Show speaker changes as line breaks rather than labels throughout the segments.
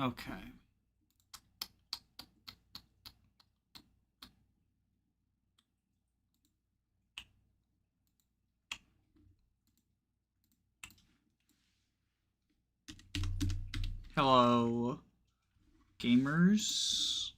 Okay. Hello, gamers.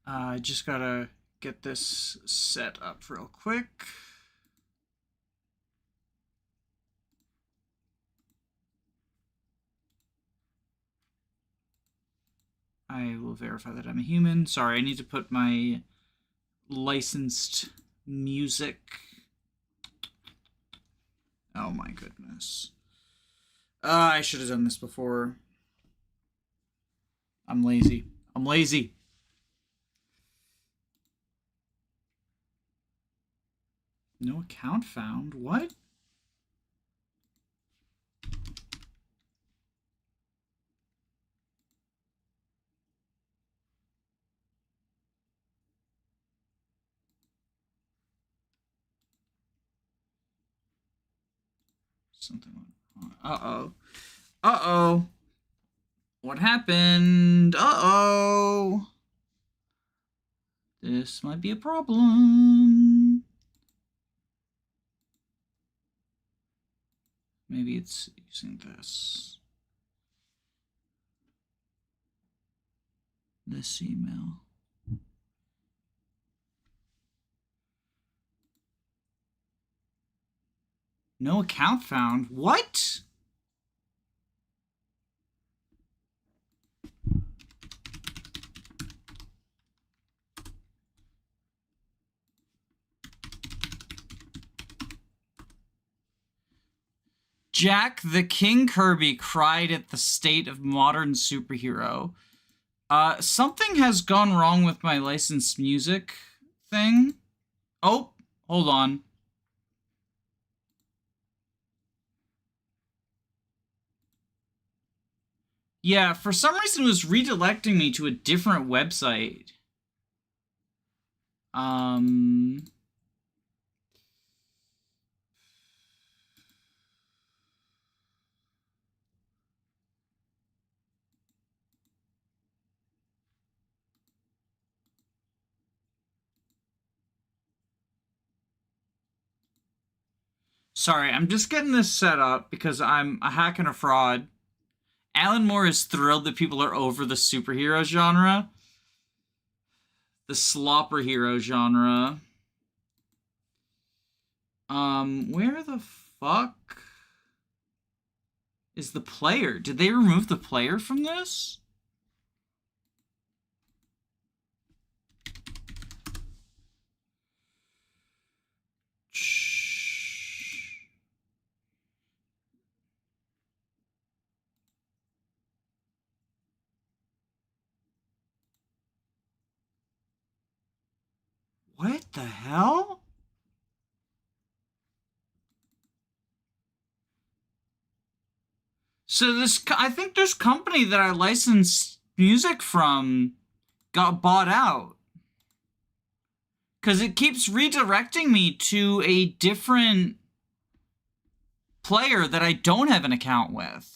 I just gotta get this set up real quick. I will verify that I'm a human. Sorry, I need to put my licensed music. Oh my goodness. I should have done this before. I'm lazy. I'm lazy. No account found. What? Something went wrong. Uh-oh. Uh-oh. What happened? Uh-oh. This might be a problem. Maybe it's using this. This email. No account found. What? Jack the King Kirby cried at the state of modern superhero. Something has gone wrong with my licensed music thing. Oh, hold on. Yeah, for some reason it was redirecting me to a different website. Sorry, I'm just getting this set up because I'm a hack and a fraud. Alan Moore is thrilled that people are over the superhero genre. The slopper hero genre. Where the fuck is the player? Did they remove the player from this? What the hell? So this, I think this company that I licensed music from got bought out. Because it keeps redirecting me to a different player that I don't have an account with.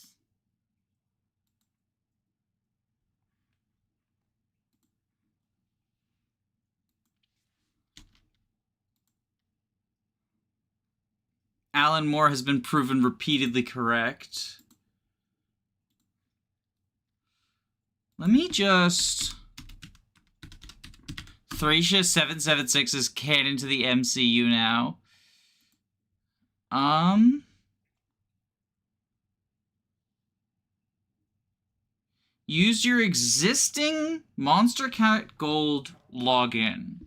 Alan Moore has been proven repeatedly correct. Let me just... Thracia776 is canon to the MCU now. Use your existing Monster Cat Gold login.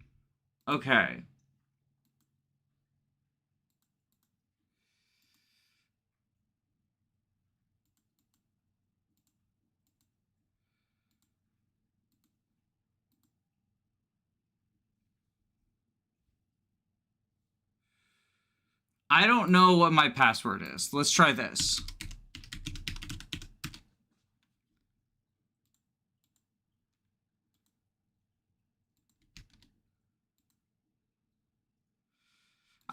Okay. I don't know what my password is. Let's try this.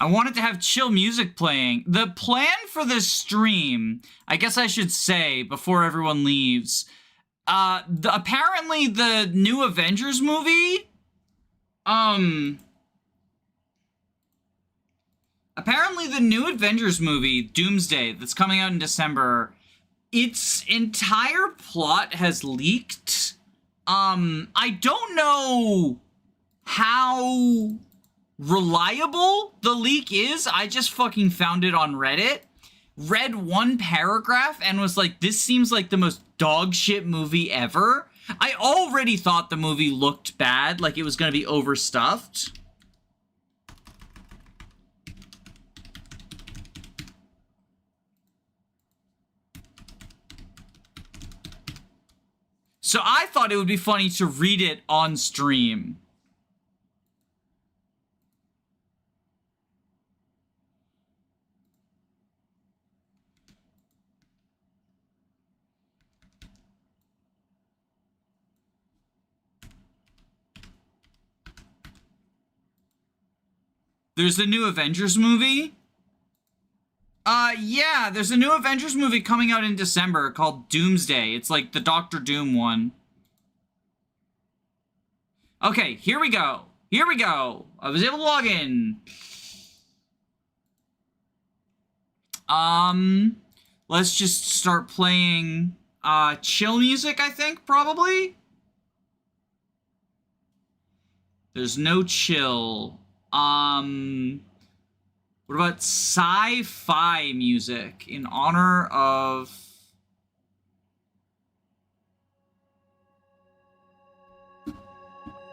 I wanted to have chill music playing. The plan for this stream, I guess I should say before everyone leaves, apparently the new Avengers movie, apparently the new Avengers movie, Doomsday, that's coming out in December, its entire plot has leaked. I don't know how reliable the leak is. I just fucking found it on Reddit, read one paragraph, and was like, this seems like the most dog shit movie ever. I already thought the movie looked bad, like it was gonna be overstuffed. So I thought it would be funny to read it on stream. There's the new Avengers movie. Yeah, there's a new Avengers movie coming out in December called Doomsday. It's like the Doctor Doom one. Okay, here we go. Here we go. I was able to log in. Let's just start playing, chill music, I think, probably. There's no chill. What about sci-fi music in honor of...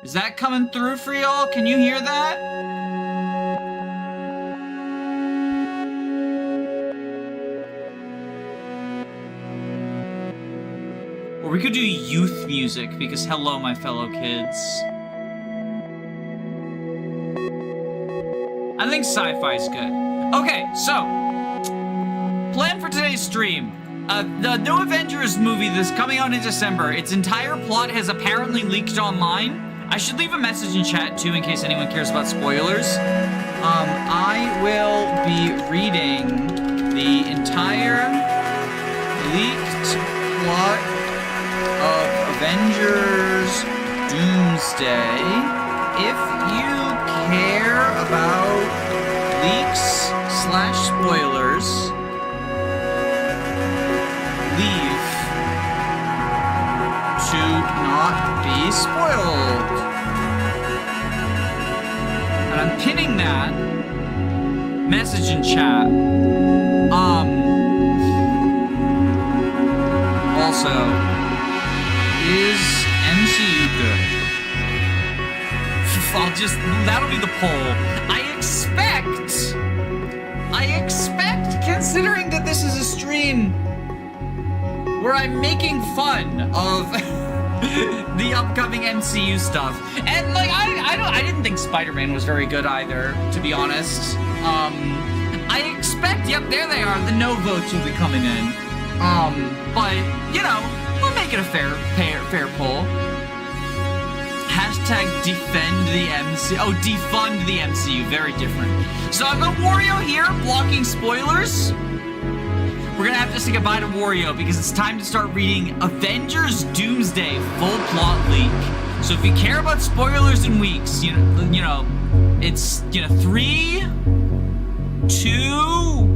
Is that coming through for y'all? Can you hear that? Or we could do youth music, because hello, my fellow kids. I think sci-fi's good. Okay, so, plan for today's stream. The new Avengers movie that's coming out in December, its entire plot has apparently leaked online. I should leave a message in chat, too, in case anyone cares about spoilers. I will be reading the entire leaked plot of Avengers Doomsday. If you care about leaks/spoilers, leave to not be spoiled. And I'm pinning that message in chat. Also, is MCU good? That'll be the poll. I expect, considering that this is a stream where I'm making fun of the upcoming MCU stuff. And, like, I didn't think Spider-Man was very good either, to be honest. I expect, yep, there they are, the no votes will be coming in. But, you know, we'll make it a fair poll. Hashtag defend the MCU. Oh, defund the MCU. Very different. So I've got Wario here blocking spoilers. We're gonna have to say goodbye to Wario because it's time to start reading Avengers Doomsday full plot leak. So if you care about spoilers and weeks, you know, it's 3, 2,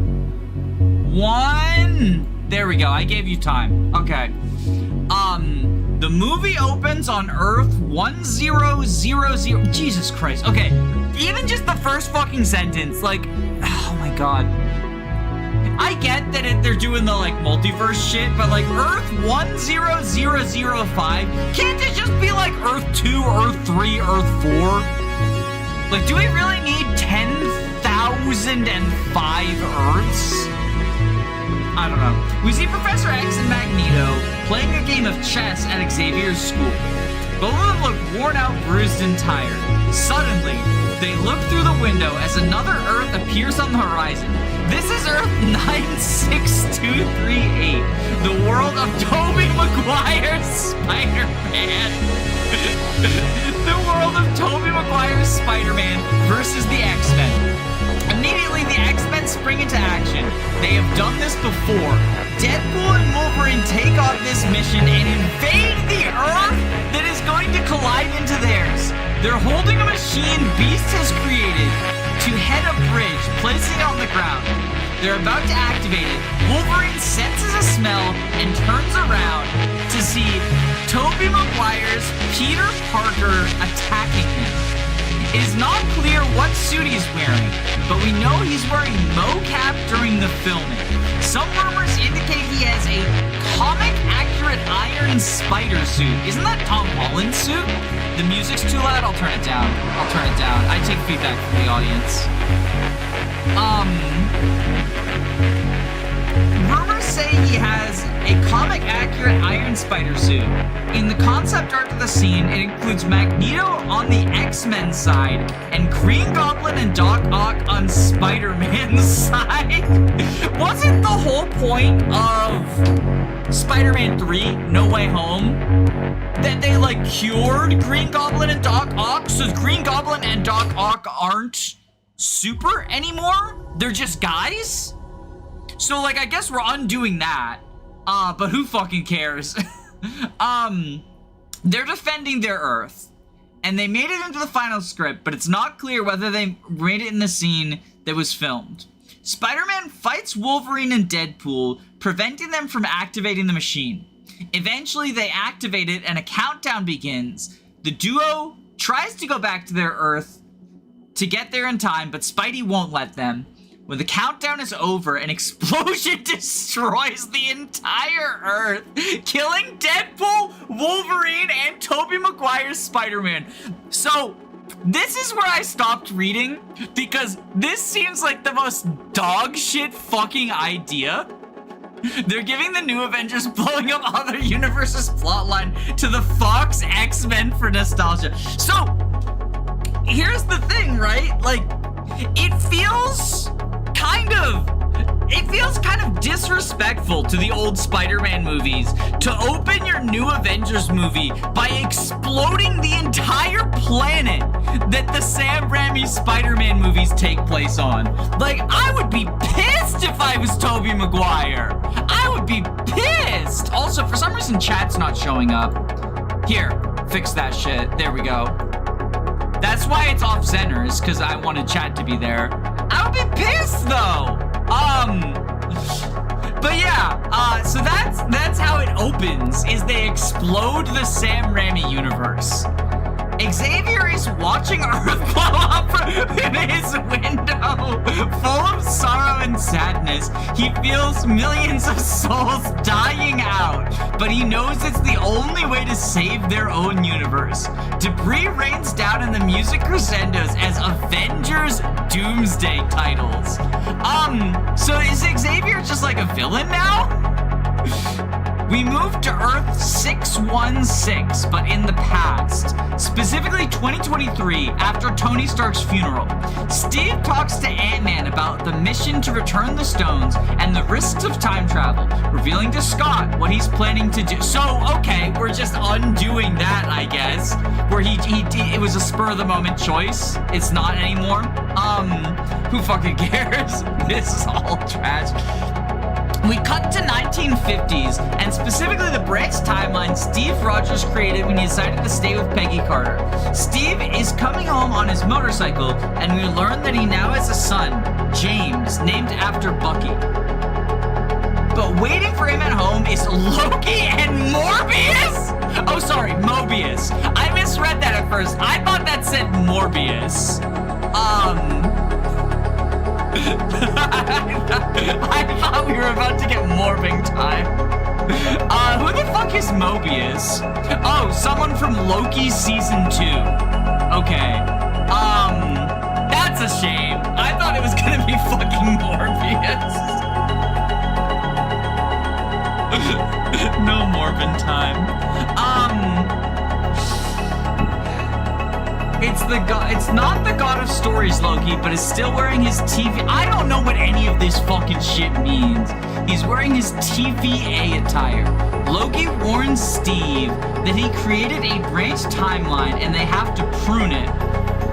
1. There we go. I gave you time. Okay. The movie opens on Earth 1000. Jesus Christ. Okay. Even just the first fucking sentence, like, oh my god. I get that they're doing the, like, multiverse shit, but, like, Earth 10005, can't it just be, like, Earth 2, Earth 3, Earth 4? Like, do we really need 10,005 Earths? I don't know. We see Professor X and Magneto playing a game of chess at Xavier's school. Both of them look worn out, bruised, and tired. Suddenly, they look through the window as another Earth appears on the horizon. This is Earth 96238, the world of Tobey Maguire's Spider-Man. The world of Tobey Maguire's Spider-Man versus the X-Men. Immediately, the X-Men spring into action. They have done this before. Deadpool and Wolverine take on this mission and invade the Earth that is going to collide into theirs. They're holding a machine Beast has created to head a bridge, placing it on the ground. They're about to activate it. Wolverine senses a smell and turns around to see Tobey Maguire's Peter Parker attacking him. It is not clear what suit he's wearing, but we know he's wearing mocap during the filming. Some rumors indicate he has a comic-accurate Iron Spider suit. Isn't that Tom Holland's suit? The music's too loud. I'll turn it down. I take feedback from the audience. Rumors say he has a comic-accurate Iron Spider suit. In the concept art of the scene, it includes Magneto on the X-Men side and Green Goblin and Doc Ock on Spider-Man's side. Wasn't the whole point of Spider-Man 3, No Way Home, that they, like, cured Green Goblin and Doc Ock? So Green Goblin and Doc Ock aren't super anymore? They're just guys? So, like, I guess we're undoing that. But who fucking cares? They're defending their Earth. And they made it into the final script, but it's not clear whether they made it in the scene that was filmed. Spider-Man fights Wolverine and Deadpool, preventing them from activating the machine. Eventually, they activate it and a countdown begins. The duo tries to go back to their Earth to get there in time, but Spidey won't let them. When the countdown is over, an explosion destroys the entire Earth, killing Deadpool, Wolverine, and Tobey Maguire's Spider-Man. So, this is where I stopped reading, because this seems like the most dog shit fucking idea. They're giving the new Avengers blowing up other universes plotline to the Fox X-Men for nostalgia. So, here's the thing, right? Like, it feels kind of disrespectful to the old Spider-Man movies to open your new Avengers movie by exploding the entire planet that the Sam Raimi Spider-Man movies take place on. Like, I would be pissed if I was Tobey Maguire. I would be pissed. Also, for some reason, chat's not showing up. Here, fix that shit. There we go. That's why it's off center, is because I wanted chat to be there. I would be pissed though. But yeah, so that's how it opens, is they explode the Sam Raimi universe. Xavier is watching Earth blow up in his window, full of sorrow and sadness. He feels millions of souls dying out, but he knows it's the only way to save their own universe. Debris rains down and the music crescendos as Avengers Doomsday titles. So is Xavier just like a villain now? We moved to Earth 616, but in the past. Specifically 2023, after Tony Stark's funeral. Steve talks to Ant-Man about the mission to return the stones and the risks of time travel, revealing to Scott what he's planning to do. So, okay, we're just undoing that, I guess. Where it was a spur-of-the-moment choice. It's not anymore. Who fucking cares? This is all trash. We cut to 1950s, and specifically the branch timeline Steve Rogers created when he decided to stay with Peggy Carter. Steve is coming home on his motorcycle, and we learn that he now has a son, James, named after Bucky. But waiting for him at home is Loki and Morbius? Oh, sorry, Mobius. I misread that at first. I thought that said Morbius. I thought we were about to get morbing time. Who the fuck is Mobius? Oh, someone from Loki season 2. Okay. That's a shame. I thought it was gonna be fucking Morbius. No morbin time. It's not the god of stories, Loki, but is still wearing his TV. I don't know what any of this fucking shit means. He's wearing his TVA attire. Loki warns Steve that he created a branch timeline and they have to prune it.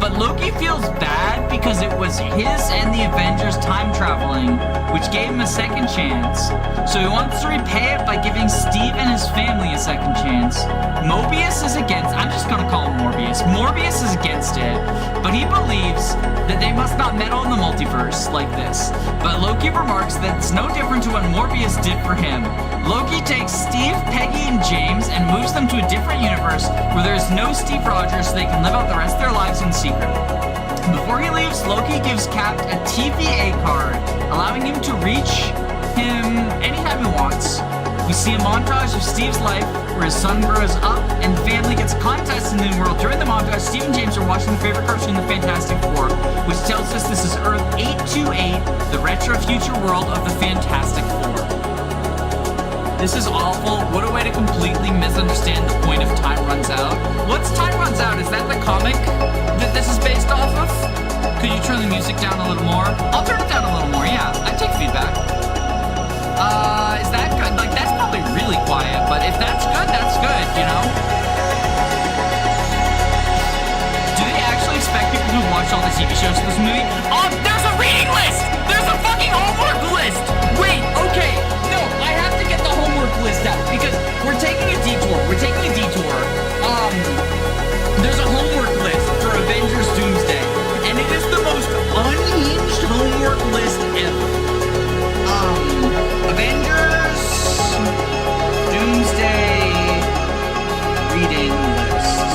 But Loki feels bad because it was his and the Avengers time traveling, which gave him a second chance. So he wants to repay it by giving Steve and his family a second chance. Mobius is against, I'm just gonna call him Morbius. Morbius is against it, but he believes that they must not meddle in the multiverse like this. But Loki remarks that it's no different to what Morbius did for him. Loki takes Steve, Peggy, and James and moves them to a different universe where there's no Steve Rogers so they can live out the rest of their lives in secret. Before he leaves, Loki gives Cap a TVA card, allowing him to reach him anytime he wants. We see a montage of Steve's life where his son grows up and the family gets a contest in the new world. During the montage, Steve and James are watching the favorite cartoon, The Fantastic Four, which tells us this is Earth 828, the retro future world of the Fantastic Four. This is awful. What a way to completely misunderstand the point of Time Runs Out. What's Time Runs Out? Is that the comic that this is based off of? Could you turn the music down a little more? I'll turn it down a little more, yeah. I take feedback. Is that good? Like, that's probably really quiet, but if that's good, you know? Do they actually expect people who watch all the TV shows for this movie? Oh, there's a reading list! There's a fucking homework list! Wait, okay. No, I have to get the homework list out because we're taking a detour. There's a homework list for Avengers Doomsday, and it is the most unhinged homework list ever. Avengers Doomsday reading list.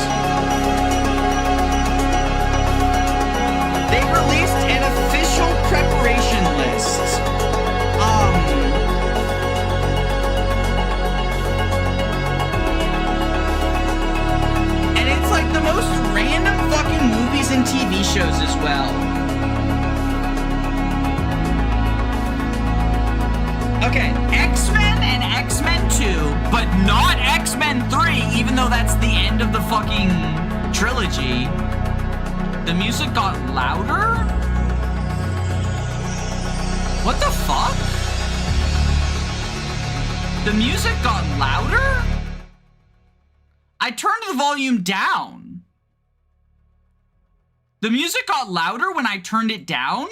They released an official preparation list. And it's like the most random fucking movies and TV shows as well. Okay, X-Men and X-Men 2, but not X-Men 3, even though that's the end of the fucking trilogy. The music got louder? What the fuck? The music got louder? I turned the volume down. The music got louder when I turned it down?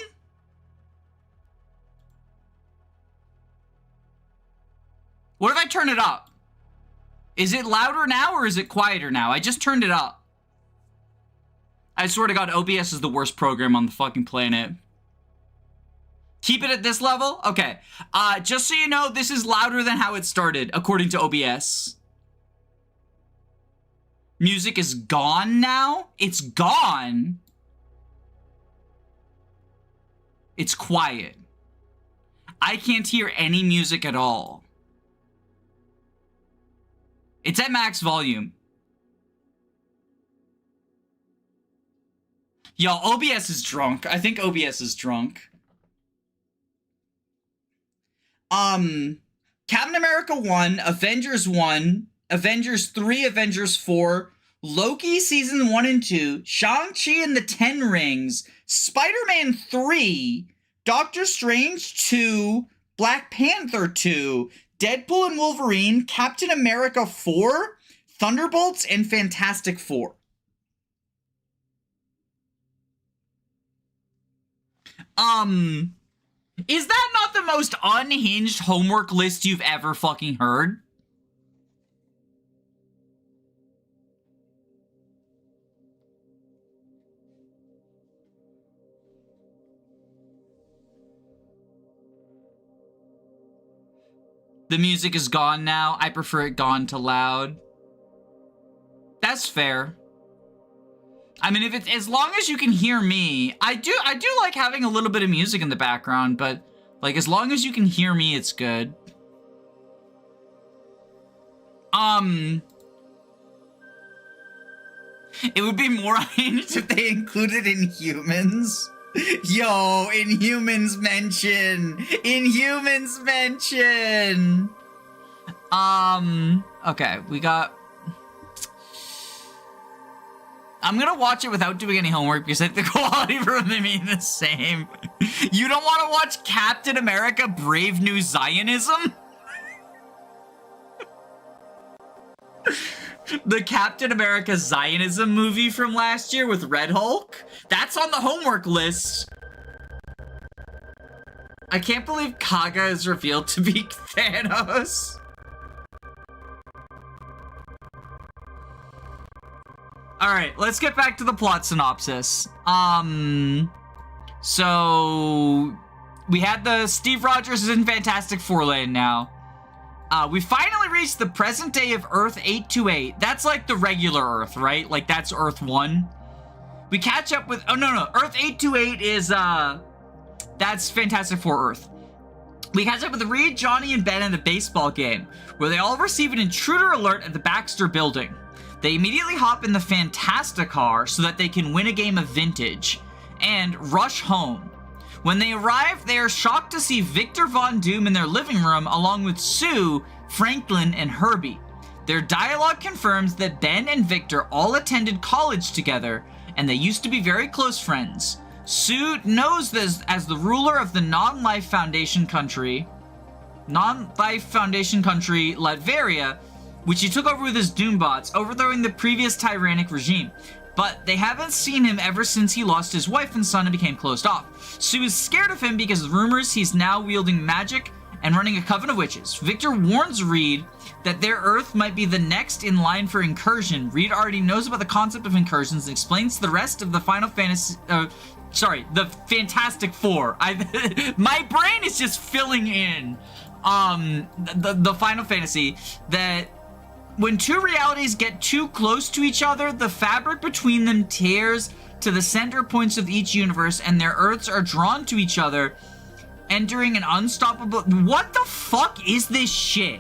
What if I turn it up? Is it louder now or is it quieter now? I just turned it up. I swear to God, OBS is the worst program on the fucking planet. Keep it at this level? Okay. Just so you know, this is louder than how it started, according to OBS. Music is gone now? It's gone. It's quiet. I can't hear any music at all. It's at max volume. Y'all, OBS is drunk. I think OBS is drunk. Captain America 1, Avengers 1, Avengers 3, Avengers 4, Loki Season 1 and 2, Shang-Chi and the Ten Rings, Spider-Man 3, Doctor Strange 2, Black Panther 2, Deadpool and Wolverine, Captain America 4, Thunderbolts, and Fantastic Four. Is that not the most unhinged homework list you've ever fucking heard? The music is gone now. I prefer it gone to loud. That's fair. I mean, if it's as long as you can hear me, I do like having a little bit of music in the background, but like as long as you can hear me, it's good. It would be more unhinged if they included Inhumans. Yo, Inhumans mention! Inhumans mention! Okay, we got... I'm gonna watch it without doing any homework because I think the quality will remain the same. You don't want to watch Captain America Brave New Zionism? The Captain America Zionism movie from last year with Red Hulk? That's on the homework list. I can't believe Kaga is revealed to be Thanos. Alright, let's get back to the plot synopsis. So we had the Steve Rogers is in Fantastic Four land now. We finally reached the present day of Earth 828. That's like the regular Earth, right? Like that's Earth 1. We catch up with, oh no, Earth 828 is, that's Fantastic Four Earth. We catch up with Reed, Johnny, and Ben in the baseball game, where they all receive an intruder alert at the Baxter building. They immediately hop in the Fantasticar so that they can win a game of Vintage, and rush home. When they arrive, they are shocked to see Victor Von Doom in their living room along with Sue, Franklin, and Herbie. Their dialogue confirms that Ben and Victor all attended college together, and they used to be very close friends. Sue knows this as the ruler of the non-life foundation country, Latveria, which he took over with his Doombots, overthrowing the previous tyrannic regime. But they haven't seen him ever since he lost his wife and son and became closed off. Sue is scared of him because of rumors he's now wielding magic and running a coven of witches. Victor warns Reed that their Earth might be the next in line for incursion. Reed already knows about the concept of incursions and explains the rest of the the Fantastic Four. My brain is just filling in the Final Fantasy that when two realities get too close to each other, the fabric between them tears to the center points of each universe, and their Earths are drawn to each other, entering an unstoppable... What the fuck is this shit?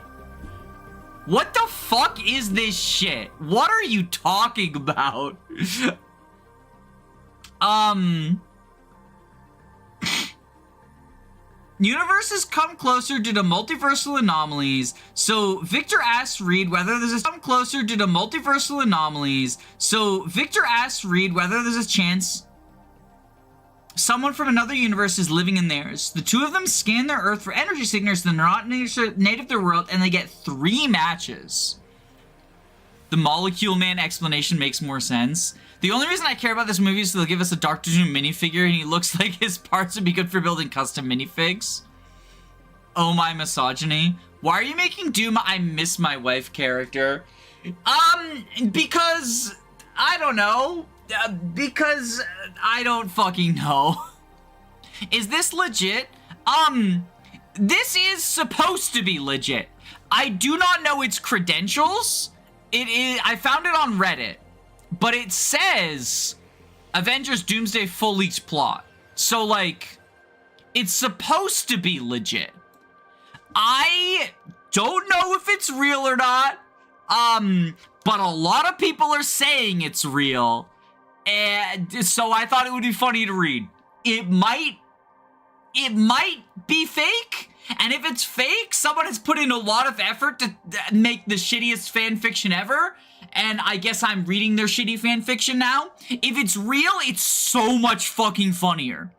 What the fuck is this shit? What are you talking about? Universes come closer due to multiversal anomalies, so Victor asks Reed whether there's a chance someone from another universe is living in theirs. The two of them scan their Earth for energy signatures that are not native to their world, and they get 3 matches. The Molecule Man explanation makes more sense. The only reason I care about this movie is they'll give us a Dr. Doom minifigure and he looks like his parts would be good for building custom minifigs. Oh my misogyny. Why are you making Doom I Miss My Wife character? Because... I don't know. Because I don't fucking know. Is this legit? This is supposed to be legit. I do not know its credentials. It is... I found it on Reddit. But it says Avengers Doomsday full leaked plot. So, like, it's supposed to be legit. I don't know if it's real or not. But a lot of people are saying it's real. And so I thought it would be funny to read. It might be fake. And if it's fake, someone has put in a lot of effort to make the shittiest fan fiction ever. And I guess I'm reading their shitty fan fiction now. If it's real, it's so much fucking funnier.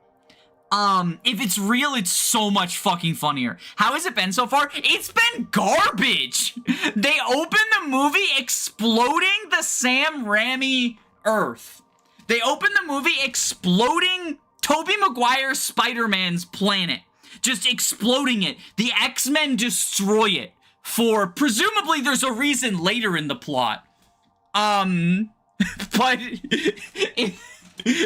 If it's real, it's so much fucking funnier. How has it been so far? It's been garbage. They open the movie exploding the Sam Raimi Earth. They open the movie exploding Tobey Maguire's Spider-Man's planet. Just exploding it. The X-Men destroy it. For presumably there's a reason later in the plot. But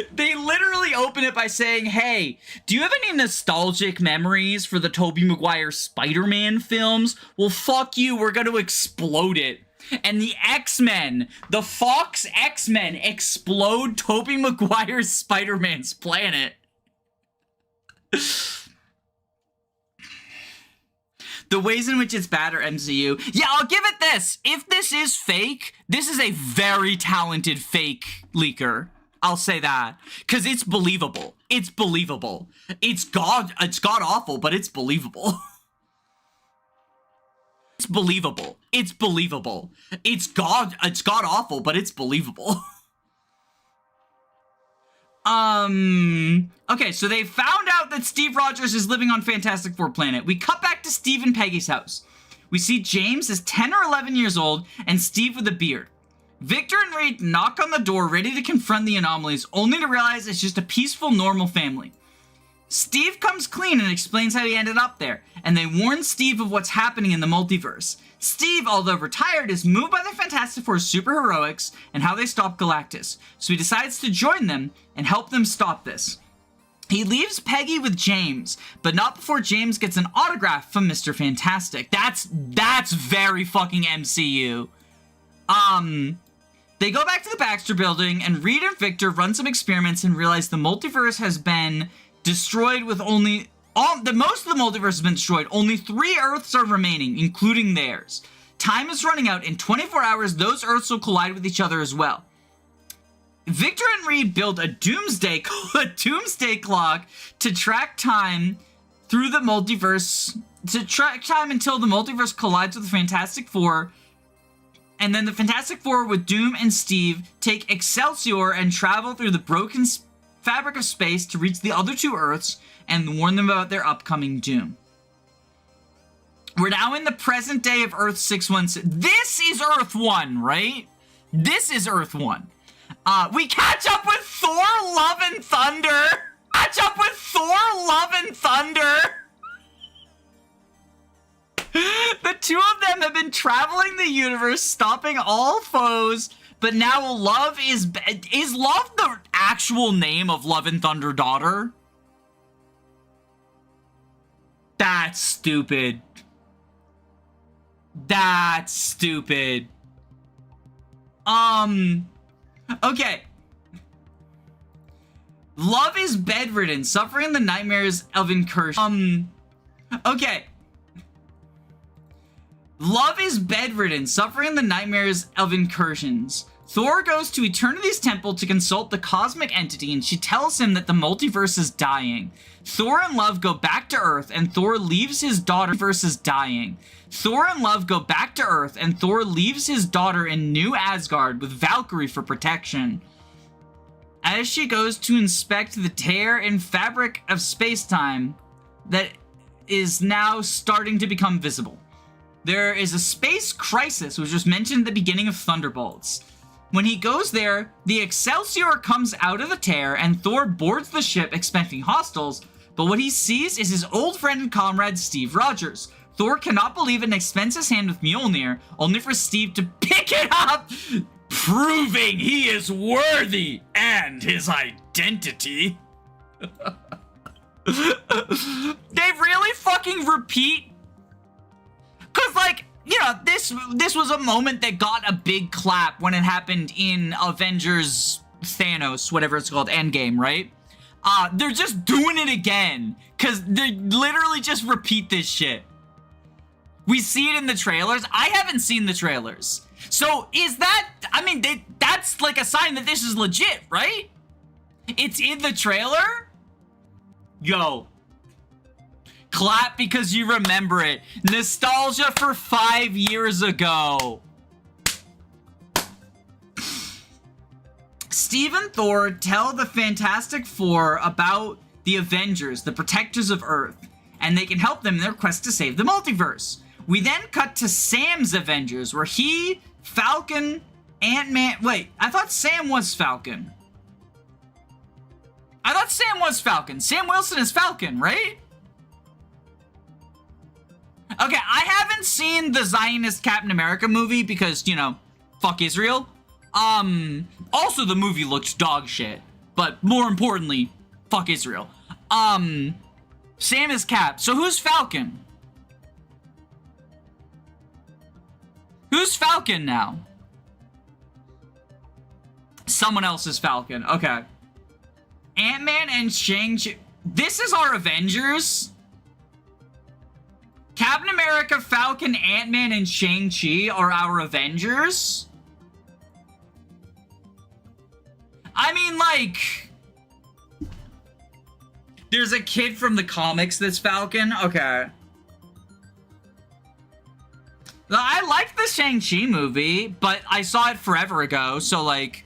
they literally open it by saying, hey, do you have any nostalgic memories for the Tobey Maguire Spider-Man films? Well, fuck you, we're gonna explode it. And the X-Men, the Fox X-Men explode Tobey Maguire's Spider-Man's planet. The ways in which it's bad are MCU. Yeah, I'll give it this. If this is fake, this is a very talented fake leaker. I'll say that. Because it's believable. It's believable. It's god awful, but it's believable. It's believable. It's believable. It's god awful, but it's believable. Okay, so they found out that Steve Rogers is living on Fantastic Four planet. We cut back to Steve and Peggy's house. We see James is 10 or 11 years old and Steve with a beard. Victor and Reed knock on the door ready to confront the anomalies, only to realize it's just a peaceful, normal family. Steve comes clean and explains how he ended up there, and they warn Steve of what's happening in the multiverse. Steve, although retired, is moved by the Fantastic Four's superheroics and how they stop Galactus, so he decides to join them and help them stop this. He leaves Peggy with James, but not before James gets an autograph from Mr. Fantastic. That's very fucking MCU. They go back to the Baxter building, and Reed and Victor run some experiments and realize the multiverse has been destroyed with only... most of the multiverse has been destroyed. Only 3 Earths are remaining, including theirs. Time is running out. In 24 hours, those Earths will collide with each other as well. Victor and Reed build a Doomsday clock to track time through the multiverse, to track time until the multiverse collides with the Fantastic Four. And then the Fantastic Four with Doom and Steve take Excelsior and travel through the broken fabric of space to reach the other 2 Earths and warn them about their upcoming doom. We're now in the present day of Earth 616. This is Earth 1, right? This is Earth 1. We catch up with Thor, Love, and Thunder! Catch up with Thor, Love, and Thunder! The 2 of them have been traveling the universe, stopping all foes, but now Love is Love the actual name of Love and Thunder daughter? That's stupid. That's stupid. Okay. Love is bedridden, suffering the nightmares of incursion. Okay. Love is bedridden, suffering the nightmares of incursions. Thor goes to Eternity's temple to consult the cosmic entity, and she tells him that the multiverse is dying. Thor and Love go back to Earth, and Thor leaves his daughter. Versus dying. Thor and Love go back to Earth, and Thor leaves his daughter in New Asgard with Valkyrie for protection. As she goes to inspect the tear in fabric of space-time that is now starting to become visible. There is a space crisis, which was mentioned at the beginning of Thunderbolts. When he goes there, the Excelsior comes out of the tear, and Thor boards the ship expecting hostiles, but what he sees is his old friend and comrade Steve Rogers. Thor cannot believe it and expends his hand with Mjolnir, only for Steve to pick it up, proving he is worthy and his identity. They really fucking repeat? Cause like, you know, this was a moment that got a big clap when it happened in Avengers Thanos, whatever it's called, Endgame, right? They're just doing it again, cause they literally just repeat this shit. We see it in the trailers. I haven't seen the trailers. So is that, I mean, that's like a sign that this is legit, right? It's in the trailer? Yo. Clap because you remember it. Nostalgia for 5 years ago. Steve and Thor tell the Fantastic Four about the Avengers, the protectors of Earth, and they can help them in their quest to save the multiverse. We then cut to Sam's Avengers, where he, Falcon, Ant-Man... Wait, I thought Sam was Falcon. I thought Sam was Falcon. Sam Wilson is Falcon, right? Okay, I haven't seen the Zionist Captain America movie because, you know, fuck Israel. Also the movie looks dog shit, but more importantly, fuck Israel. Sam is Cap. So who's Falcon? Who's Falcon now? Someone else is Falcon. Okay. Ant-Man and Shang-Chi. This is our Avengers? Captain America, Falcon, Ant-Man, and Shang-Chi are our Avengers? I mean, like... There's a kid from the comics that's Falcon? Okay. I liked the Shang-Chi movie, but I saw it forever ago, so, like...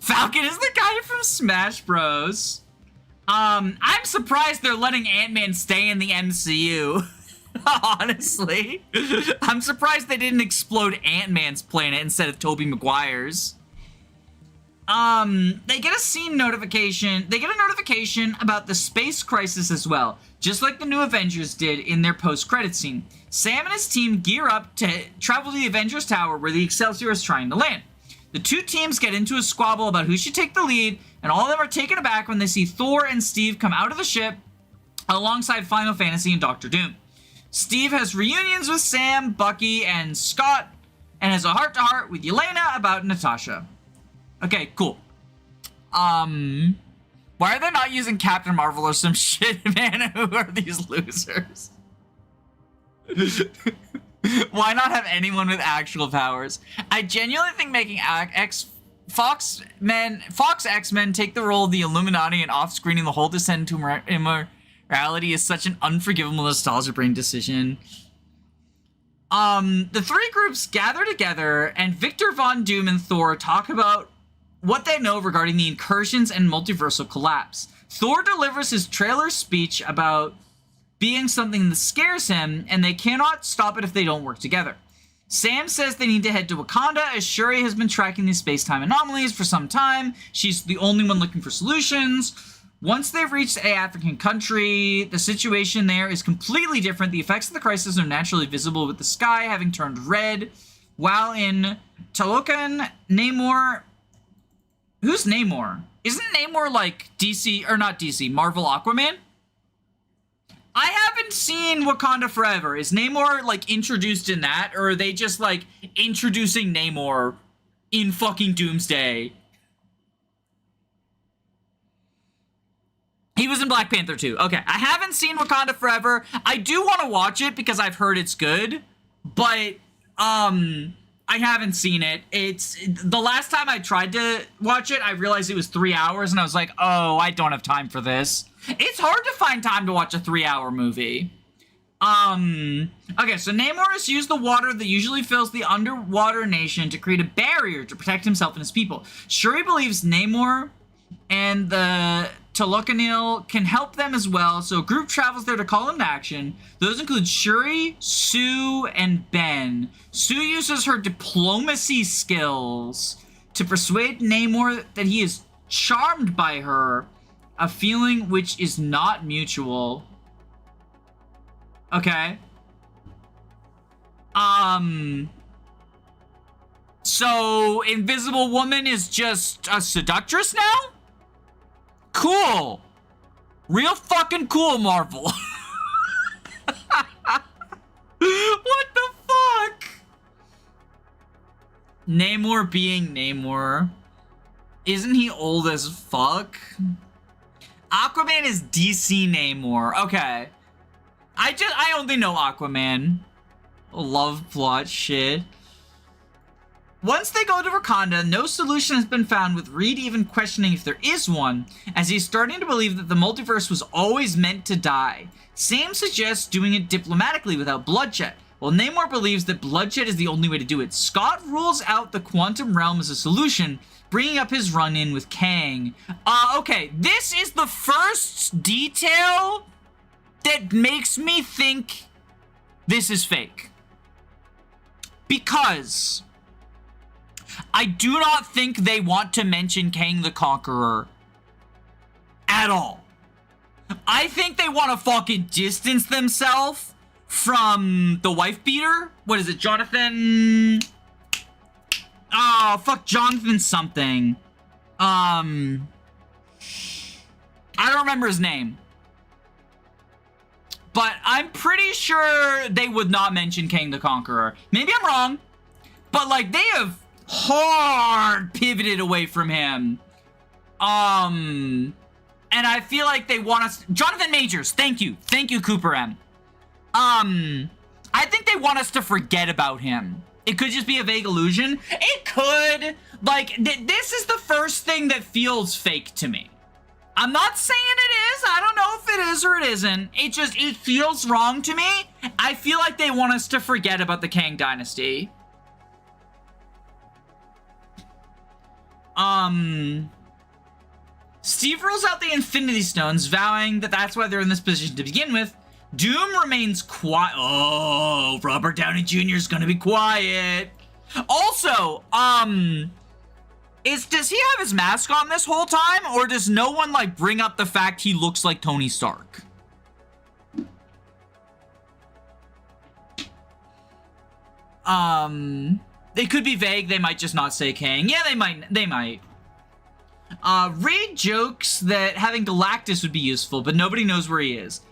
Falcon is the guy from Smash Bros. I'm surprised they're letting Ant-Man stay in the MCU. Honestly. I'm surprised they didn't explode Ant-Man's planet instead of Tobey Maguire's. They get a scene notification. They get a notification about the space crisis as well, just like the new Avengers did in their post-credit scene. Sam and his team gear up to travel to the Avengers Tower where the Excelsior is trying to land. The two teams get into a squabble about who should take the lead, and all of them are taken aback when they see Thor and Steve come out of the ship alongside Final Fantasy and Doctor Doom. Steve has reunions with Sam, Bucky, and Scott, and has a heart-to-heart with Yelena about Natasha. Okay, cool. Why are they not using Captain Marvel or some shit, man? Who are these losers? Why not have anyone with actual powers? I genuinely think making Fox X-Men take the role of the Illuminati and off-screening the whole descent to immorality is such an unforgivable nostalgia brain decision. The three groups gather together, and Victor Von Doom and Thor talk about what they know regarding the incursions and multiversal collapse. Thor delivers his trailer speech about being something that scares him, and they cannot stop it if they don't work together. Sam says they need to head to Wakanda, as Shuri has been tracking these space-time anomalies for some time. She's the only one looking for solutions. Once they've reached a African country, the situation there is completely different. The effects of the crisis are naturally visible, with the sky having turned red. While in Talokan, Namor... Who's Namor? Isn't Namor like DC, or not DC, Marvel Aquaman? I haven't seen Wakanda Forever. Is Namor like introduced in that, or are they just like introducing Namor in fucking Doomsday? He was in Black Panther too. Okay, I haven't seen Wakanda Forever. I do want to watch it because I've heard it's good, but I haven't seen it. It's the last time I tried to watch it, I realized it was 3 hours, and I was like, oh, I don't have time for this. It's hard to find time to watch a 3-hour movie. Okay, so Namor has used the water that usually fills the underwater nation to create a barrier to protect himself and his people. Shuri believes Namor and the Talokanil can help them as well, so a group travels there to call into action. Those include Shuri, Sue, and Ben. Sue uses her diplomacy skills to persuade Namor that he is charmed by her, a feeling which is not mutual. Okay. So Invisible Woman is just a seductress now? Cool. Real fucking cool, Marvel. What the fuck? Namor being Namor. Isn't he old as fuck? Aquaman is DC Namor. Okay. I only know Aquaman. Love plot shit. Once they go to Wakanda, no solution has been found, with Reed even questioning if there is one, as he's starting to believe that the multiverse was always meant to die. Sam suggests doing it diplomatically without bloodshed, while Namor believes that bloodshed is the only way to do it. Scott rules out the quantum realm as a solution, bringing up his run-in with Kang. Okay, this is the first detail that makes me think this is fake. Because I do not think they want to mention Kang the Conqueror at all. I think they want to fucking distance themselves from the wife beater. What is it, Jonathan? Oh, fuck, Jonathan something. I don't remember his name. But I'm pretty sure they would not mention Kang the Conqueror. Maybe I'm wrong, but like they have hard pivoted away from him. And I feel like they want us... Jonathan Majors, thank you. Thank you, Cooper M. I think they want us to forget about him. It could just be a vague illusion. It could. Like, this is the first thing that feels fake to me. I'm not saying it is. I don't know if it is or it isn't. It feels wrong to me. I feel like they want us to forget about the Kang Dynasty. Steve rolls out the Infinity Stones, vowing that that's why they're in this position to begin with. Doom remains quiet. Oh, Robert Downey Jr. is gonna be quiet. Also, does he have his mask on this whole time, or does no one, like, bring up the fact he looks like Tony Stark? They could be vague. They might just not say Kang. Yeah, they might. Reed jokes that having Galactus would be useful, but nobody knows where he is.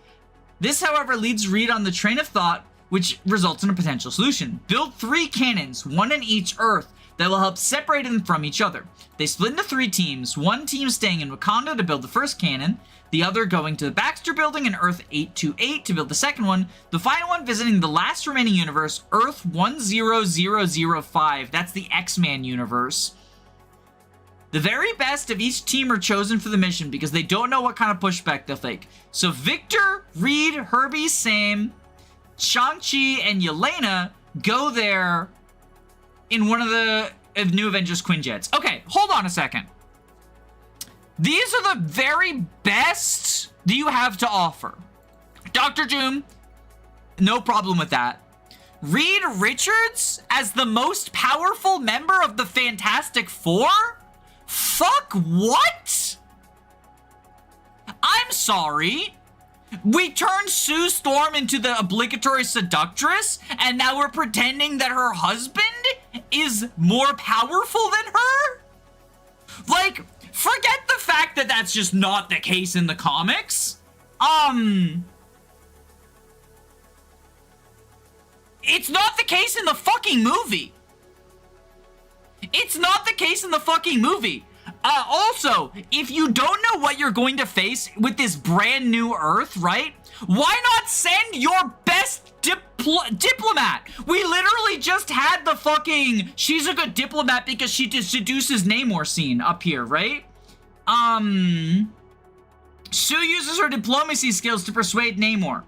This, however, leads Reed on the train of thought, which results in a potential solution. Build 3 cannons, one in each Earth, that will help separate them from each other. They split into 3 teams, one team staying in Wakanda to build the first cannon, the other going to the Baxter Building in Earth 828 to build the second one, the final one visiting the last remaining universe, Earth 10005. That's the X-Man universe. The very best of each team are chosen for the mission because they don't know what kind of pushback they'll take. So Victor, Reed, Herbie, Sam, Shang-Chi, and Yelena go there in one of the New Avengers Quinjets. Okay, hold on a second. These are the very best that you have to offer. Dr. Doom, no problem with that. Reed Richards as the most powerful member of the Fantastic Four? Fuck what? I'm sorry. We turned Sue Storm into the obligatory seductress, and now we're pretending that her husband is more powerful than her? Like, forget the fact that that's just not the case in the comics. It's not the case in the fucking movie. It's not the case in the fucking movie. Also, if you don't know what you're going to face with this brand new Earth, right? Why not send your best diplomat? We literally just had the fucking she's a good diplomat because she seduces Namor scene up here, right? Sue uses her diplomacy skills to persuade Namor.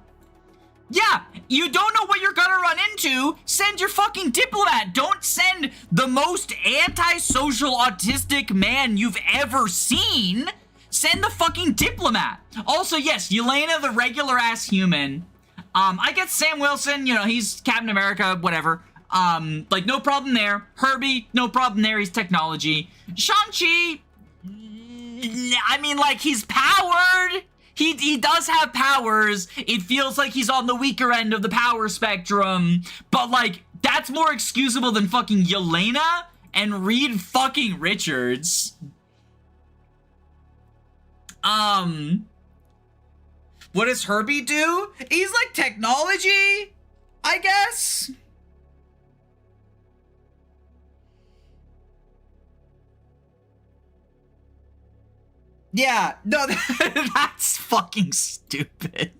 Yeah, you don't know what you're gonna run into, send your fucking diplomat. Don't send the most antisocial autistic man you've ever seen. Send the fucking diplomat. Also, yes, Yelena, the regular ass human. I get Sam Wilson, you know, he's Captain America, whatever. Like, no problem there. Herbie, no problem there, he's technology. Shang-Chi, I mean, like, he's powered. He does have powers. It feels like he's on the weaker end of the power spectrum. But, like, that's more excusable than fucking Yelena and Reed fucking Richards. What does Herbie do? He's like technology, I guess. Yeah, no, that's fucking stupid.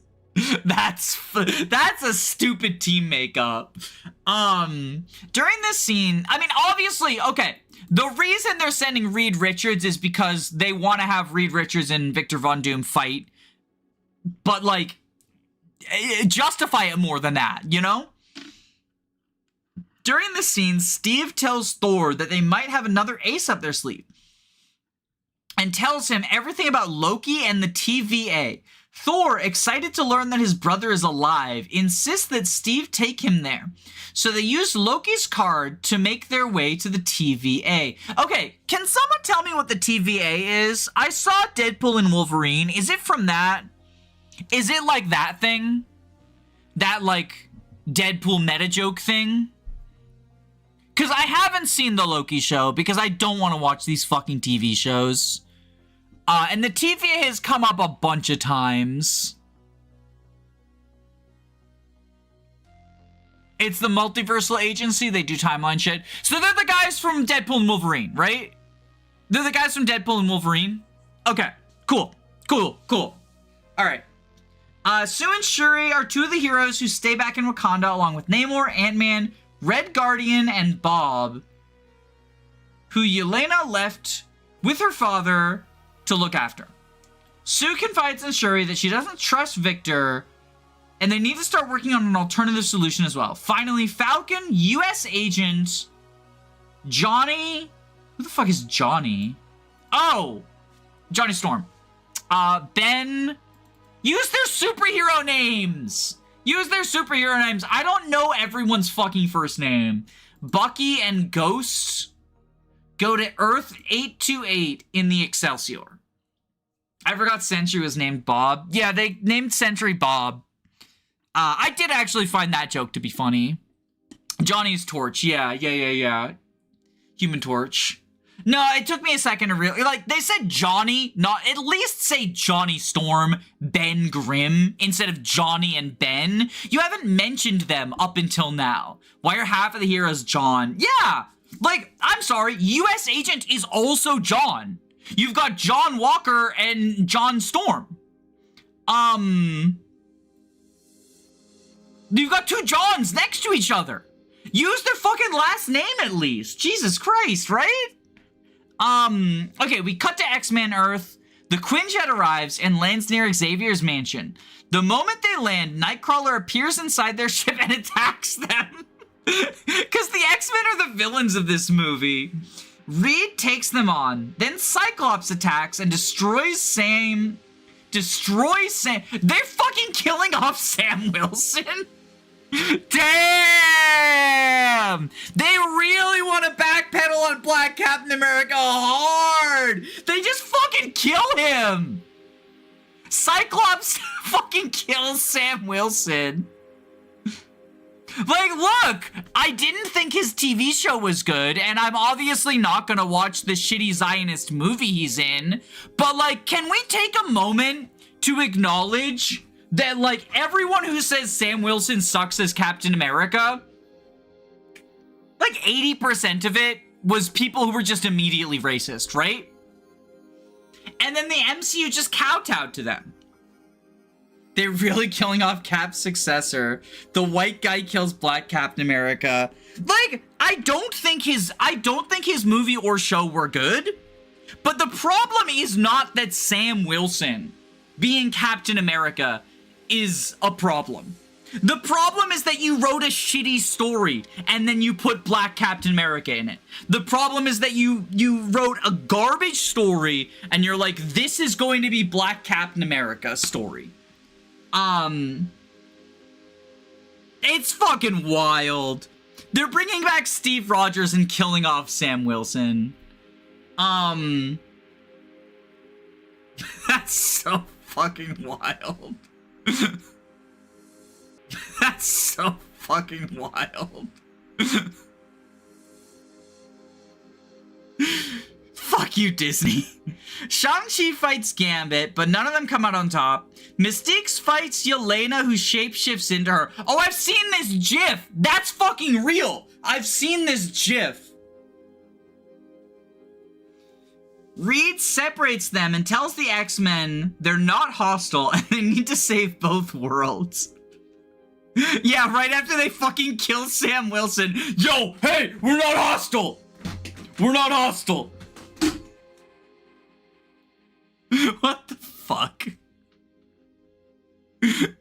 That's a stupid team makeup. During this scene, I mean, obviously, okay, the reason they're sending Reed Richards is because they want to have Reed Richards and Victor Von Doom fight. But, like, justify it more than that, you know? During this scene, Steve tells Thor that they might have another ace up their sleeve, and tells him everything about Loki and the TVA. Thor, excited to learn that his brother is alive, insists that Steve take him there. So they use Loki's card to make their way to the TVA. Okay, can someone tell me what the TVA is? I saw Deadpool and Wolverine. Is it from that? Is it like that thing? That, like, Deadpool meta joke thing? Because I haven't seen the Loki show because I don't want to watch these fucking TV shows. And the TVA has come up a bunch of times. It's the multiversal agency. They do timeline shit. So they're the guys from Deadpool and Wolverine, right? They're the guys from Deadpool and Wolverine? Okay, cool. All right. Sue and Shuri are two of the heroes who stay back in Wakanda along with Namor, Ant-Man, Red Guardian, and Bob, who Yelena left with her father to look after. Sue confides in Shuri that she doesn't trust Victor, and they need to start working on an alternative solution as well. Finally, Falcon, U.S. agent, Johnny... Who the fuck is Johnny? Oh! Johnny Storm. Ben, use their superhero names. Use their superhero names. I don't know everyone's fucking first name. Bucky and Ghost go to Earth 828 in the Excelsior. I forgot Sentry was named Bob. Yeah, they named Sentry Bob. I did actually find that joke to be funny. Johnny's Torch. Yeah. Human Torch. No, it took me a second to really, like, they said Johnny, not, at least say Johnny Storm, Ben Grimm, instead of Johnny and Ben. You haven't mentioned them up until now. Why are half of the heroes John? Yeah, like, I'm sorry, U.S. Agent is also John. You've got John Walker and John Storm. You've got two Johns next to each other. Use their fucking last name at least. Jesus Christ, right? Okay, we cut to X-Men Earth. The Quinjet arrives and lands near Xavier's mansion. The moment they land, Nightcrawler appears inside their ship and attacks them. Because the X-Men are the villains of this movie. Reed takes them on. Then Cyclops attacks and destroys Sam. They're fucking killing off Sam Wilson. Damn! They really want to backpedal on Black Captain America hard! They just fucking kill him! Cyclops fucking kills Sam Wilson. Like, look! I didn't think his TV show was good, and I'm obviously not gonna watch the shitty Zionist movie he's in, but, like, can we take a moment to acknowledge that, like, everyone who says Sam Wilson sucks as Captain America, like, 80% of it was people who were just immediately racist, right? And then the MCU just kowtowed to them. They're really killing off Cap's successor. The white guy kills Black Captain America. Like, I don't think his movie or show were good, but the problem is not that Sam Wilson being Captain America is a problem. The problem is that you wrote a shitty story and then you put Black Captain America in it. The problem is that you wrote a garbage story and you're like, this is going to be Black Captain America's story. It's fucking wild. They're bringing back Steve Rogers and killing off Sam Wilson. That's so fucking wild. That's so fucking wild. Fuck you, Disney. Shang-Chi fights Gambit, but none of them come out on top. Mystique fights Yelena, who shapeshifts into her. Oh, I've seen this GIF. That's fucking real. I've seen this GIF. Reed separates them and tells the X-Men they're not hostile and they need to save both worlds. Yeah, right after they fucking kill Sam Wilson. Yo, hey, we're not hostile. We're not hostile. What the fuck? Would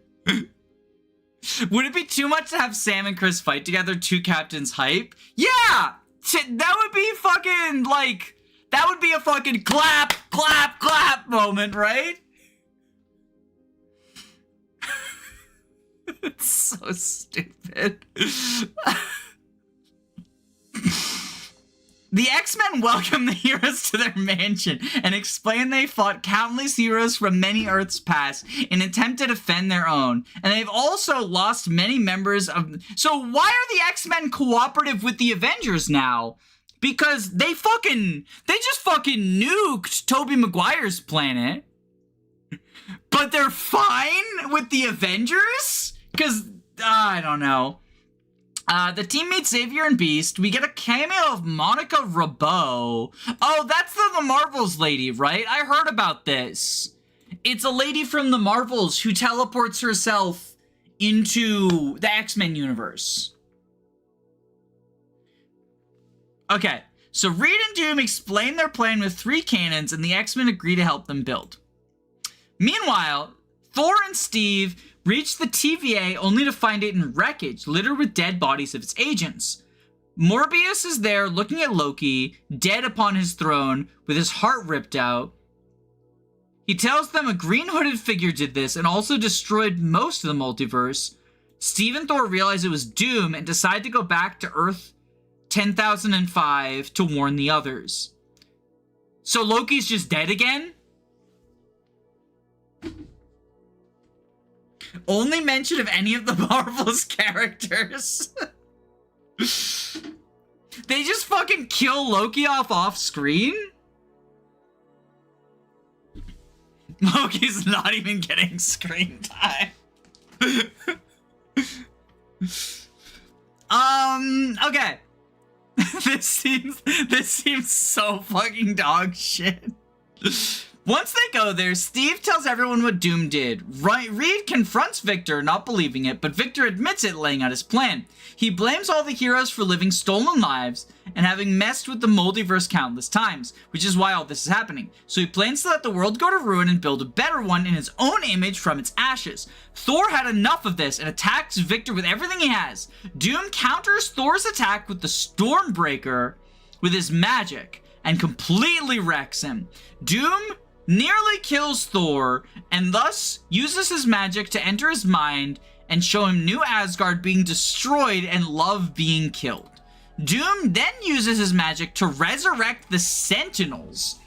it be too much to have Sam and Chris fight together? Two captains hype? Yeah! That would be fucking, like, that would be a fucking clap, clap, clap moment, right? It's so stupid. The X-Men welcome the heroes to their mansion and explain they fought countless heroes from many Earths past in an attempt to defend their own. And they've also lost many members of... So why are the X-Men cooperative with the Avengers now? Because they just fucking nuked Tobey Maguire's planet. But they're fine with the Avengers? Because, I don't know. The team meets Xavier and Beast. We get a cameo of Monica Rambeau. Oh, that's the Marvels lady, right? I heard about this. It's a lady from the Marvels who teleports herself into the X-Men universe. Okay, so Reed and Doom explain their plan with 3 cannons, and the X-Men agree to help them build. Meanwhile, Thor and Steve reach the TVA only to find it in wreckage, littered with dead bodies of its agents. Morbius is there looking at Loki, dead upon his throne, with his heart ripped out. He tells them a green hooded figure did this and also destroyed most of the multiverse. Steve and Thor realize it was Doom and decide to go back to Earth 10,005 to warn the others. So Loki's just dead again? Only mention of any of the Marvel's characters. They just fucking kill Loki off screen? Loki's not even getting screen time. Okay. This seems so fucking dog shit. Once they go there, Steve tells everyone what Doom did. Reed confronts Victor, not believing it, but Victor admits it, laying out his plan. He blames all the heroes for living stolen lives and having messed with the multiverse countless times, which is why all this is happening. So he plans to let the world go to ruin and build a better one in his own image from its ashes. Thor had enough of this and attacks Victor with everything he has. Doom counters Thor's attack with the Stormbreaker with his magic and completely wrecks him. Doom nearly kills Thor and thus uses his magic to enter his mind and show him New Asgard being destroyed and Love being killed. Doom then uses his magic to resurrect the Sentinels.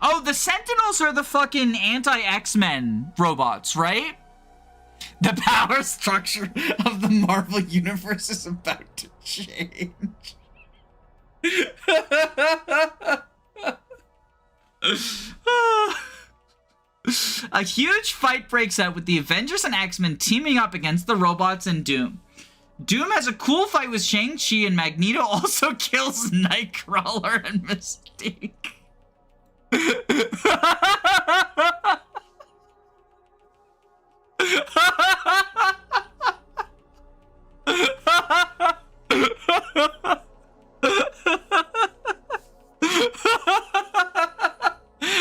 Oh, the Sentinels are the fucking anti-X-Men robots, right? The power structure of the Marvel Universe is about to change. A huge fight breaks out with the Avengers and X-Men teaming up against the robots and Doom. Doom has a cool fight with Shang-Chi, and Magneto also kills Nightcrawler and Mystique.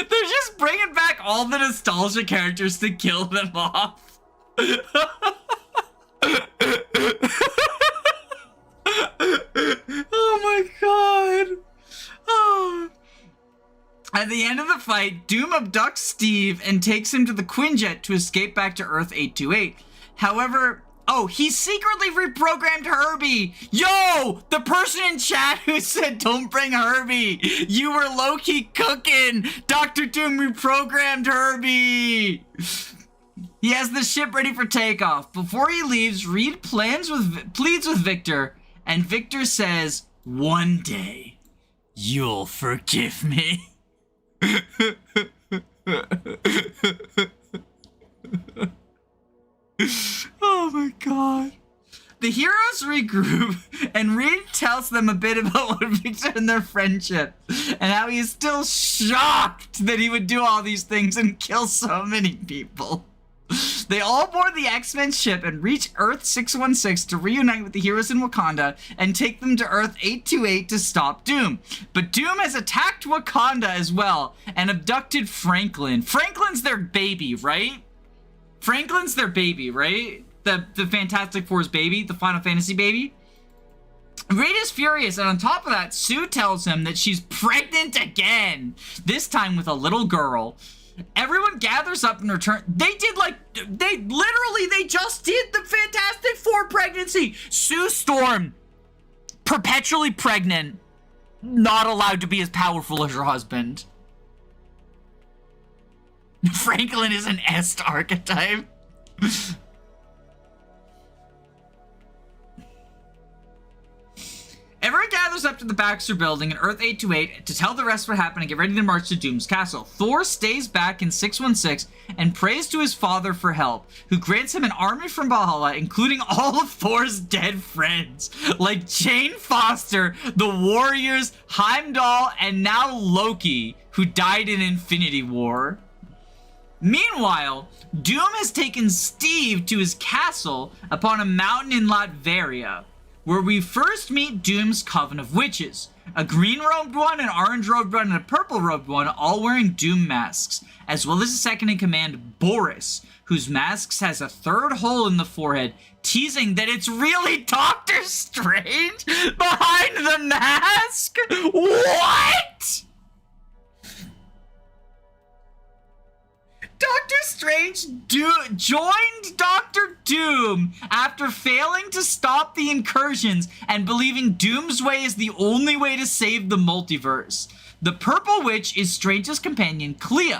They're just bringing back all the nostalgia characters to kill them off. Oh my god. Oh. At the end of the fight, Doom abducts Steve and takes him to the Quinjet to escape back to Earth 828. However, he secretly reprogrammed Herbie. Yo, the person in chat who said don't bring Herbie. You were low-key cooking. Dr. Doom reprogrammed Herbie. He has the ship ready for takeoff. Before he leaves, Reed pleads with Victor, and Victor says, "One day, you'll forgive me." Oh my god. The heroes regroup, and Reed tells them a bit about what Victor and their friendship, and how he is still shocked that he would do all these things and kill so many people. They all board the X-Men ship and reach Earth 616 to reunite with the heroes in Wakanda and take them to Earth 828 to stop Doom. But Doom has attacked Wakanda as well and abducted Franklin. Franklin's their baby, right? Franklin's their baby, right? The Fantastic Four's baby, the Final Fantasy baby. Reed is furious, and on top of that, Sue tells him that she's pregnant again, this time with a little girl. Everyone gathers up in return. They just did the Fantastic Four pregnancy. Sue Storm, perpetually pregnant, not allowed to be as powerful as her husband. Franklin is an Est archetype. Everyone gathers up to the Baxter building in Earth 828 to tell the rest what happened and get ready to march to Doom's castle. Thor stays back in 616 and prays to his father for help, who grants him an army from Valhalla, including all of Thor's dead friends, like Jane Foster, the Warriors, Heimdall, and now Loki, who died in Infinity War. Meanwhile, Doom has taken Steve to his castle upon a mountain in Latveria, where we first meet Doom's coven of witches. A green-robed one, an orange-robed one, and a purple-robed one, all wearing Doom masks, as well as a second-in-command, Boris, whose mask has a third hole in the forehead, teasing that it's really Doctor Strange behind the mask? What? Strange joined Doctor Doom after failing to stop the incursions and believing Doom's way is the only way to save the multiverse. The Purple Witch is Strange's companion, Clea.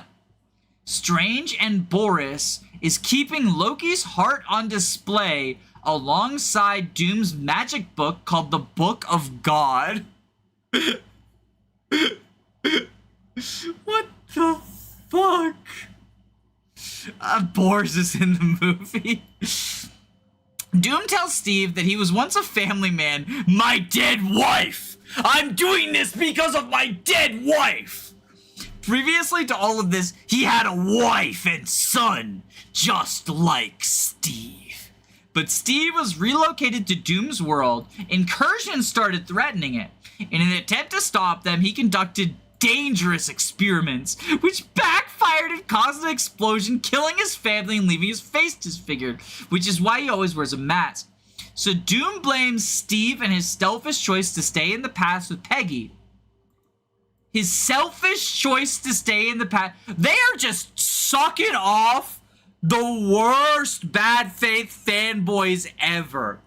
Strange and Boris is keeping Loki's heart on display alongside Doom's magic book called the Book of God. What the fuck? Boris is in the movie. Doom tells Steve that he was once a family man. My dead wife! I'm doing this because of my dead wife! Previously to all of this, he had a wife and son, just like Steve. But Steve was relocated to Doom's world. Incursions started threatening it. In an attempt to stop them, he conducted dangerous experiments, which backfired and caused an explosion, killing his family and leaving his face disfigured, which is why he always wears a mask. So Doom blames Steve and his selfish choice to stay in the past with Peggy. His selfish choice to stay in the past. They are just sucking off the worst bad faith fanboys ever.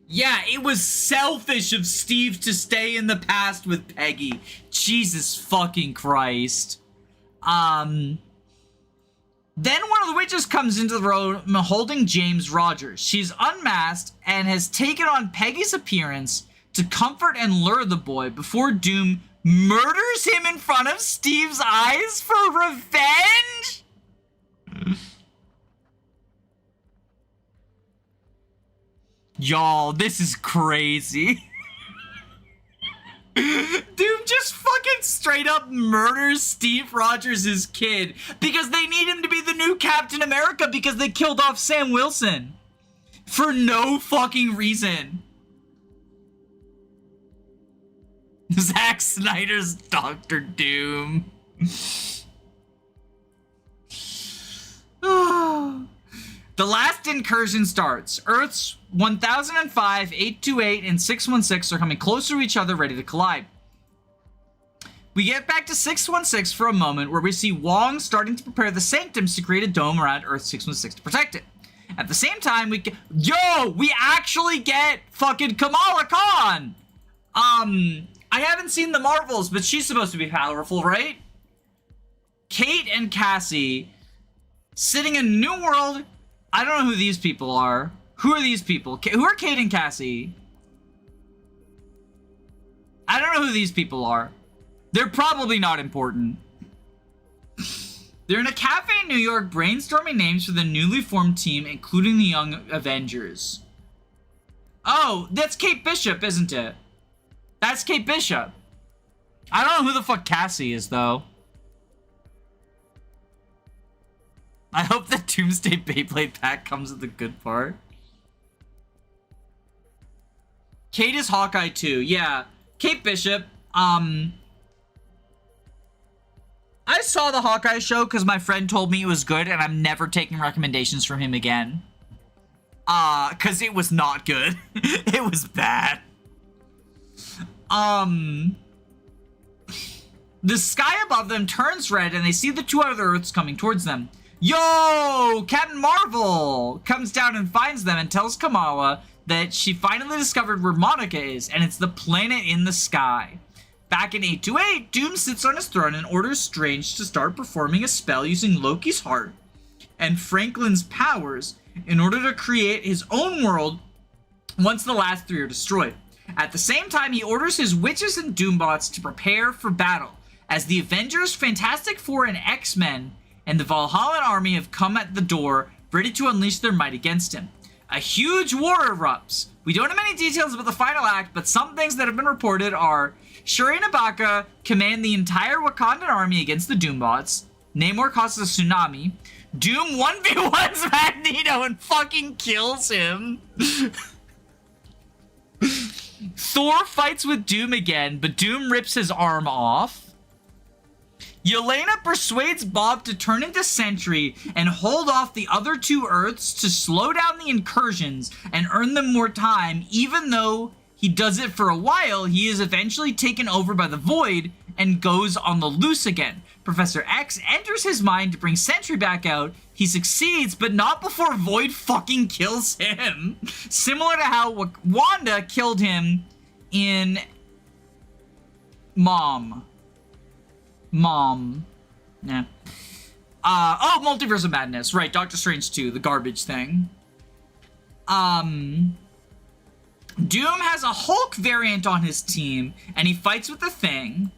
Yeah, it was selfish of Steve to stay in the past with Peggy. Jesus fucking Christ. Then one of the witches comes into the room holding James Rogers. She's unmasked and has taken on Peggy's appearance to comfort and lure the boy before Doom murders him in front of Steve's eyes for revenge? Y'all, this is crazy. Doom just fucking straight up murders Steve Rogers' kid because they need him to be the new Captain America because they killed off Sam Wilson. For no fucking reason. Zack Snyder's Doctor Doom. The last incursion starts. Earths 1005, 828, and 616 are coming closer to each other, ready to collide. We get back to 616 for a moment, where we see Wong starting to prepare the Sanctums to create a dome around Earth 616 to protect it. At the same time, we actually get fucking Kamala Khan! I haven't seen the Marvels, but she's supposed to be powerful, right? Kate and Cassie sitting in New World. I don't know who these people are. Who are these people? Who are Kate and Cassie? I don't know who these people are. They're probably not important. They're in a cafe in New York brainstorming names for the newly formed team, including the Young Avengers. Oh, that's Kate Bishop, isn't it? That's Kate Bishop. I don't know who the fuck Cassie is, though. I hope the Doomsday Beyblade pack comes at the good part. Kate is Hawkeye too. Yeah. Kate Bishop. I saw the Hawkeye show because my friend told me it was good, and I'm never taking recommendations from him again. Because it was not good. It was bad. The sky above them turns red, and they see the two other Earths coming towards them. Yo! Captain Marvel comes down and finds them and tells Kamala that she finally discovered where Monica is, and it's the planet in the sky. Back in 828, Doom sits on his throne and orders Strange to start performing a spell using Loki's heart and Franklin's powers in order to create his own world once the last three are destroyed. At the same time, he orders his witches and Doombots to prepare for battle, as the Avengers, Fantastic Four, and X-Men and the Valhallan army have come at the door, ready to unleash their might against him. A huge war erupts. We don't have any details about the final act, but some things that have been reported are Shuri and Ibaka command the entire Wakandan army against the Doombots. Namor causes a tsunami. Doom 1v1s Magneto and fucking kills him. Thor fights with Doom again, but Doom rips his arm off. Yelena persuades Bob to turn into Sentry and hold off the other two Earths to slow down the incursions and earn them more time. Even though he does it for a while, he is eventually taken over by the Void and goes on the loose again. Professor X enters his mind to bring Sentry back out. He succeeds, but not before Void fucking kills him. Similar to how Wanda killed him in Mom. Yeah. Oh, Multiverse of Madness. Right, Doctor Strange 2, the garbage thing. Doom has a Hulk variant on his team, and he fights with the Thing.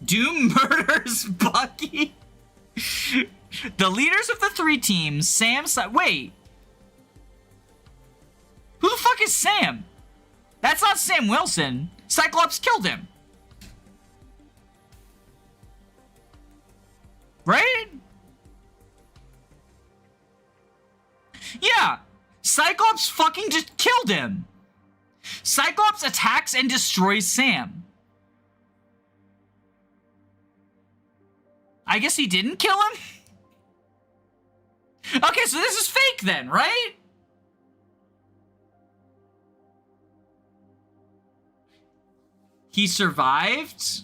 Doom murders Bucky. The leaders of the three teams, Sam... Wait. Who the fuck is Sam? That's not Sam Wilson. Cyclops killed him. Right? Yeah. Cyclops fucking just killed him. Cyclops attacks and destroys Sam. I guess he didn't kill him? Okay, so this is fake then, right? He survived?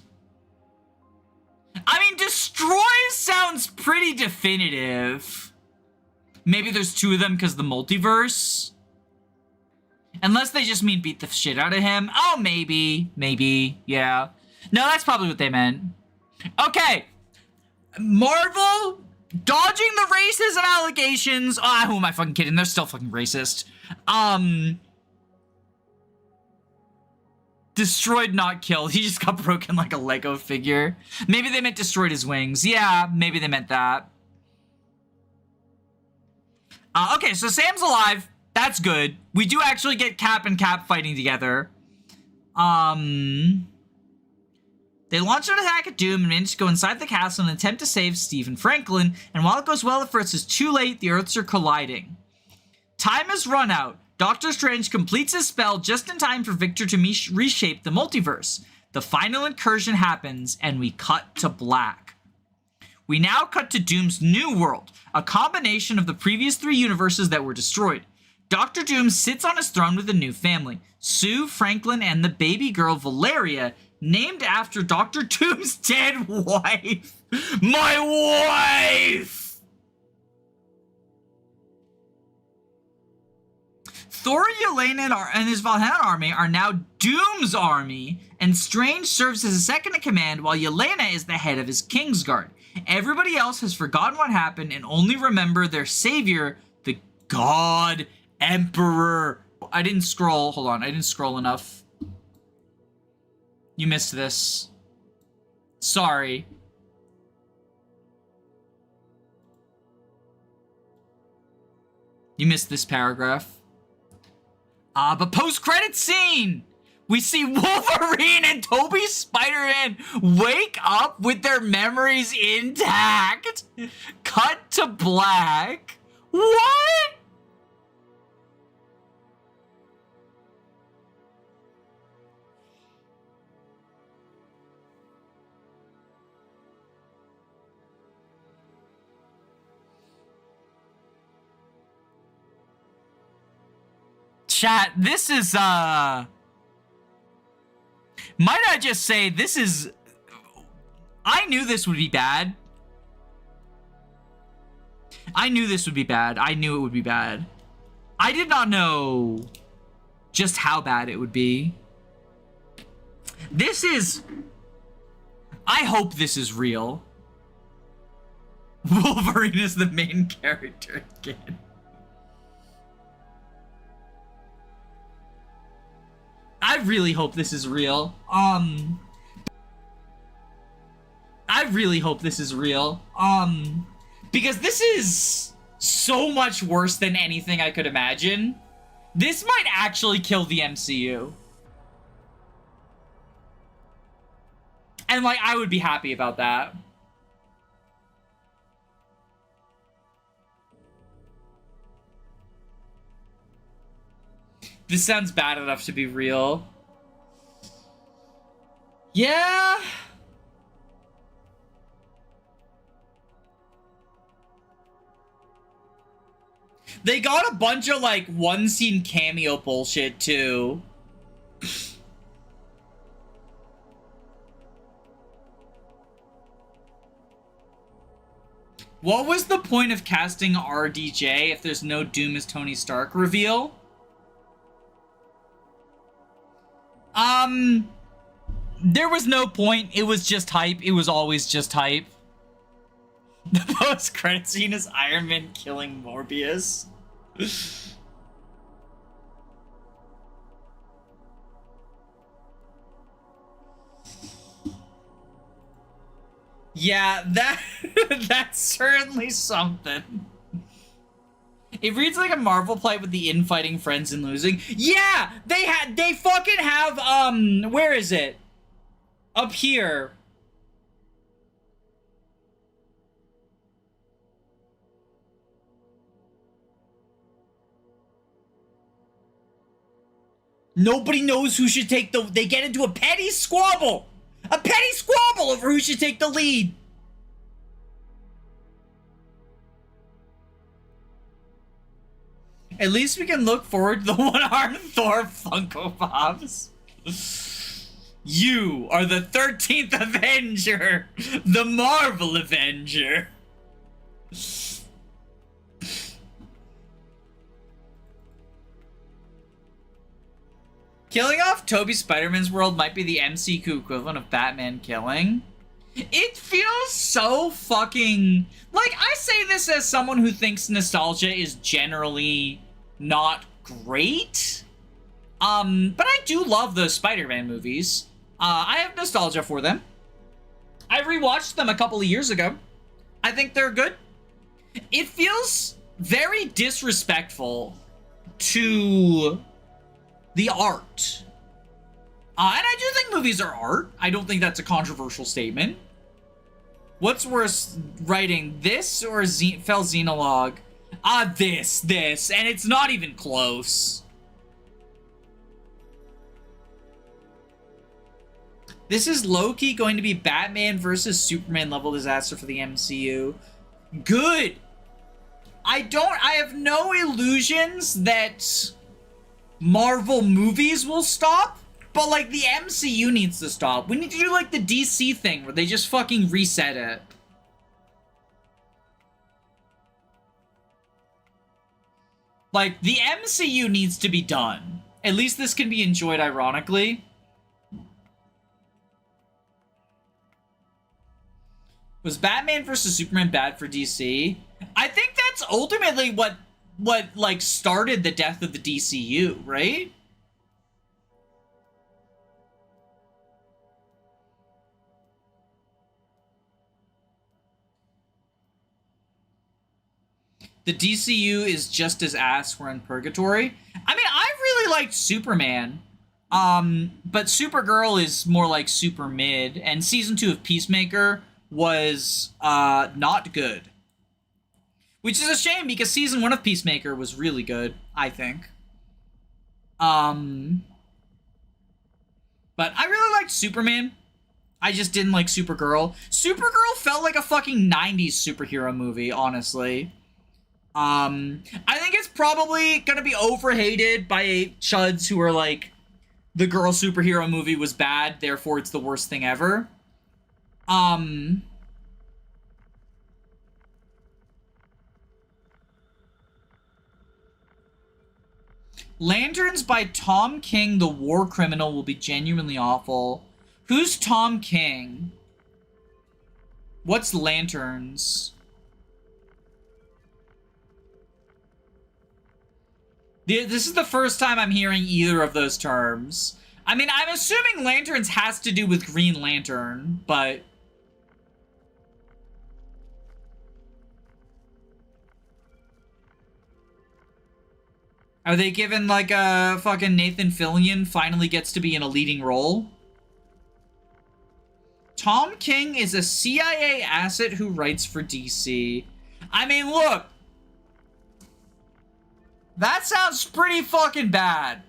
I mean, destroys sounds pretty definitive. Maybe there's two of them because the multiverse? Unless they just mean beat the shit out of him. Oh, maybe. Maybe. Yeah. No, that's probably what they meant. Okay. Marvel dodging the racism allegations. Ah, who am I fucking kidding? They're still fucking racist. Destroyed, not killed. He just got broken like a Lego figure. Maybe they meant destroyed his wings. Yeah, maybe they meant that. Okay, so Sam's alive. That's good. We do actually get Cap and Cap fighting together. They launch an attack at Doom and manage to go inside the castle and attempt to save Stephen Franklin. And while it goes well at first, it's too late. The Earths are colliding. Time has run out. Doctor Strange completes his spell just in time for Victor to reshape the multiverse. The final incursion happens, and we cut to black. We now cut to Doom's new world, a combination of the previous three universes that were destroyed. Dr. Doom sits on his throne with a new family, Sue, Franklin, and the baby girl Valeria, named after Dr. Doom's dead wife. My wife! Thor, Yelena, and his Valhalla army are now Doom's army, and Strange serves as a second in command while Yelena is the head of his Kingsguard. Everybody else has forgotten what happened and only remember their savior, the God Emperor. I didn't scroll. Hold on. I didn't scroll enough. You missed this. Sorry. You missed this paragraph. But post-credit scene! We see Wolverine and Tobey Spider-Man wake up with their memories intact. Cut to black. What? Chat, this is, might I just say, this is... I knew this would be bad. I knew this would be bad. I knew it would be bad. I did not know just how bad it would be. This is... I hope this is real. Wolverine is the main character again. I really hope this is real. I really hope this is real. Because this is so much worse than anything I could imagine. This might actually kill the MCU. And, like, I would be happy about that. This sounds bad enough to be real. Yeah. They got a bunch of, like, one-scene cameo bullshit, too. What was the point of casting RDJ if there's no Doom as Tony Stark reveal? There was no point. It was just hype. It was always just hype. The post-credit scene is Iron Man killing Morbius. Yeah, that's certainly something. It reads like a Marvel play with the infighting friends and losing. Yeah, they fucking have, where is it? Up here. Nobody knows who should take they get into a petty squabble! A petty squabble over who should take the lead! At least we can look forward to the one-armed Thor Funko Pops. You are the 13th Avenger! The Marvel Avenger! Killing off Tobey Spider-Man's world might be the MCU equivalent of Batman killing. It feels so fucking... Like, I say this as someone who thinks nostalgia is generally not great. But I do love those Spider-Man movies. I have nostalgia for them. I rewatched them a couple of years ago. I think they're good. It feels very disrespectful to the art. And I do think movies are art. I don't think that's a controversial statement. What's worse, writing this or Fell Xenologue? This. And it's not even close. This is low-key going to be Batman versus Superman level disaster for the MCU. Good. I have no illusions that Marvel movies will stop, but like the MCU needs to stop. We need to do like the DC thing where they just fucking reset it. Like the MCU needs to be done. At least this can be enjoyed ironically. Was Batman vs. Superman bad for DC? I think that's ultimately what like started the death of the DCU, right? The DCU is just as ass we're in purgatory. I mean, I really liked Superman. But Supergirl is more like super mid, and season 2 of Peacemaker was not good. Which is a shame because season 1 of Peacemaker was really good, I think. But I really liked Superman. I just didn't like Supergirl. Supergirl felt like a fucking 90s superhero movie, honestly. I think it's probably gonna be overhated by chuds who are like, the girl superhero movie was bad, therefore it's the worst thing ever. Lanterns by Tom King, the war criminal, will be genuinely awful. Who's Tom King? What's Lanterns? This is the first time I'm hearing either of those terms. I mean, I'm assuming Lanterns has to do with Green Lantern, but... Are they given, like, a fucking Nathan Fillion finally gets to be in a leading role? Tom King is a CIA asset who writes for DC. I mean, look. That sounds pretty fucking bad.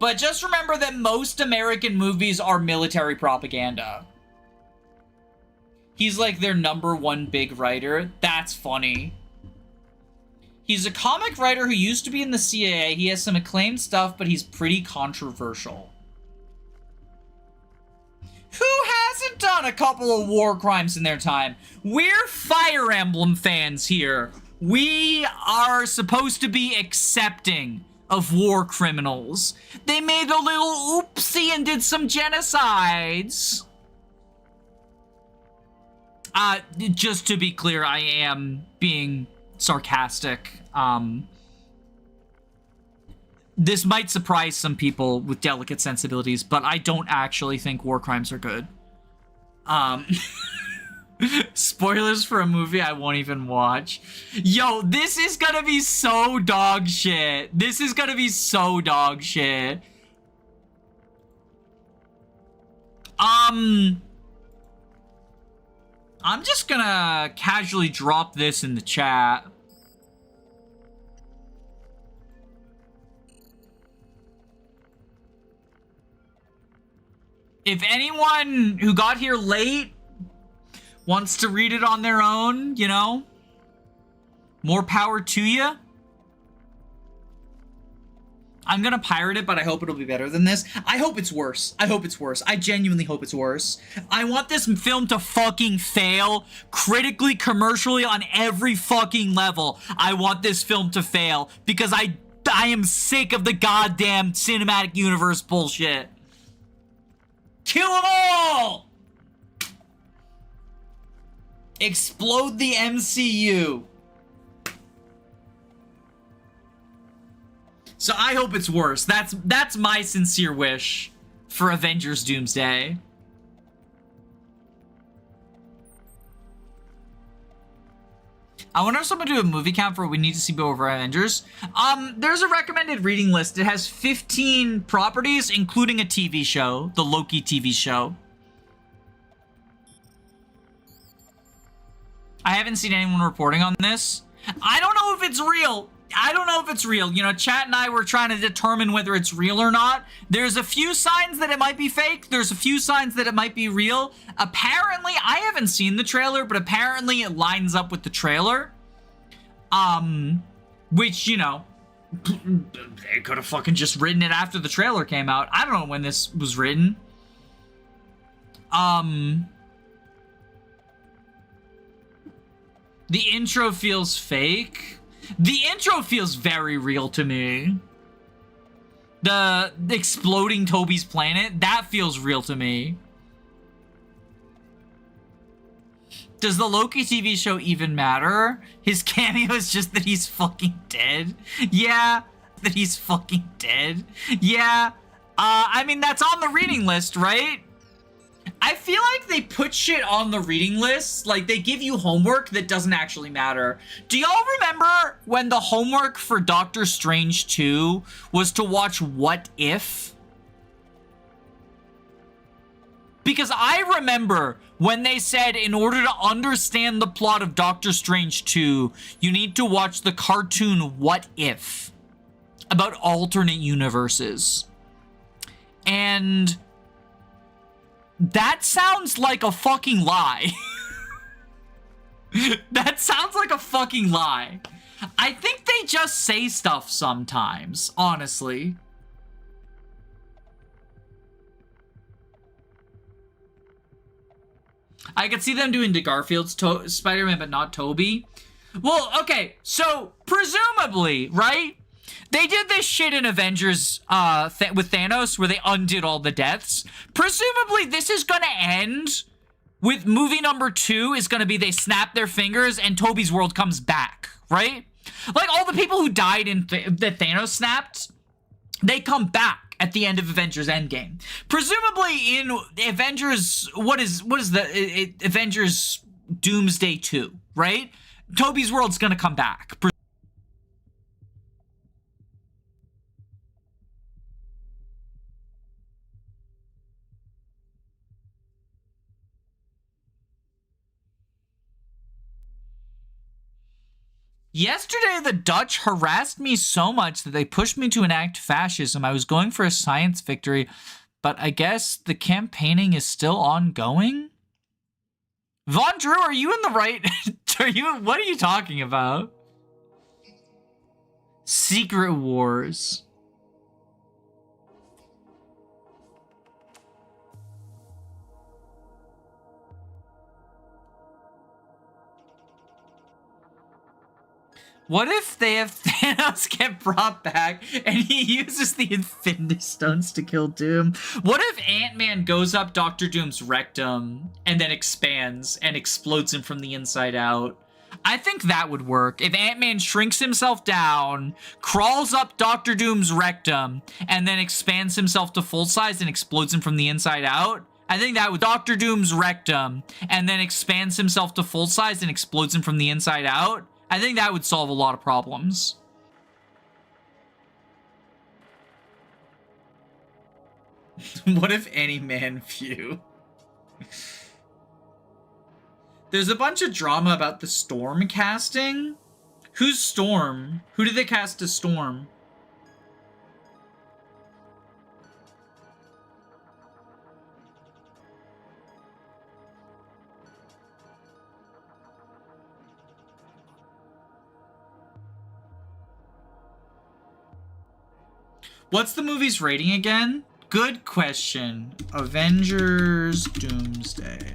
But just remember that most American movies are military propaganda. He's like their #1 big writer. That's funny. He's a comic writer who used to be in the CIA. He has some acclaimed stuff, but he's pretty controversial. Who hasn't they've done a couple of war crimes in their time. We're Fire Emblem fans here. We are supposed to be accepting of war criminals. They made a little oopsie and did some genocides. Just to be clear, I am being sarcastic. This might surprise some people with delicate sensibilities, but I don't actually think war crimes are good. Spoilers for a movie I won't even watch. Yo, this is gonna be so dog shit. This is gonna be so dog shit. I'm just gonna casually drop this in the chat. If anyone who got here late wants to read it on their own, you know, more power to you. I'm gonna pirate it, but I hope it'll be better than this. I hope it's worse. I hope it's worse. I genuinely hope it's worse. I want this film to fucking fail critically, commercially, on every fucking level. I want this film to fail because I am sick of the goddamn cinematic universe bullshit. Kill them all! Explode the MCU. So I hope it's worse. That's my sincere wish for Avengers Doomsday. I wonder if someone do a movie count for what we need to see over Avengers. There's a recommended reading list. It has 15 properties, including a TV show, the Loki TV show. I haven't seen anyone reporting on this. I don't know if it's real. I don't know if it's real. You know, Chat and I were trying to determine whether it's real or not. There's a few signs that it might be fake. There's a few signs that it might be real. Apparently, I haven't seen the trailer, but apparently it lines up with the trailer. Which, you know, they could have fucking just written it after the trailer came out. I don't know when this was written. The intro feels fake. The intro feels very real to me. The exploding Toby's planet, that feels real to me. Does the Loki TV show even matter? His cameo is just that he's fucking dead. Yeah, that he's fucking dead. Yeah. I mean, that's on the reading list, right? I feel like they put shit on the reading list, like they give you homework that doesn't actually matter. Do y'all remember when the homework for Doctor Strange 2 was to watch What If? Because I remember when they said in order to understand the plot of Doctor Strange 2, you need to watch the cartoon What If about alternate universes. And that sounds like a fucking lie. That sounds like a fucking lie. I think they just say stuff sometimes, honestly. I could see them doing DeGarfield's Spider-Man, but not Toby. Well, okay, so presumably, right? They did this shit in Avengers with Thanos where they undid all the deaths. Presumably, this is going to end with movie number 2 is going to be they snap their fingers and Toby's world comes back, right? Like all the people who died in that Thanos snapped, they come back at the end of Avengers Endgame. Presumably in Avengers, what is the Avengers Doomsday 2, right? Toby's world's going to come back. Yesterday, the Dutch harassed me so much that they pushed me to enact fascism. I was going for a science victory, but I guess the campaigning is still ongoing? Von Drew, are you in the right? What are you talking about? Secret Wars. What if they have Thanos get brought back and he uses the Infinity Stones to kill Doom? What if Ant-Man goes up Doctor Doom's rectum and then expands and explodes him from the inside out? I think that would work. If Ant-Man shrinks himself down, crawls up Doctor Doom's rectum, and then expands himself to full size and explodes him from the inside out, I think that would Doctor Doom's rectum and then expands himself to full size and explodes him from the inside out. I think that would solve a lot of problems. What if any man view? There's a bunch of drama about the Storm casting. Who's Storm? Who did they cast as Storm? What's the movie's rating again? Good question. Avengers Doomsday.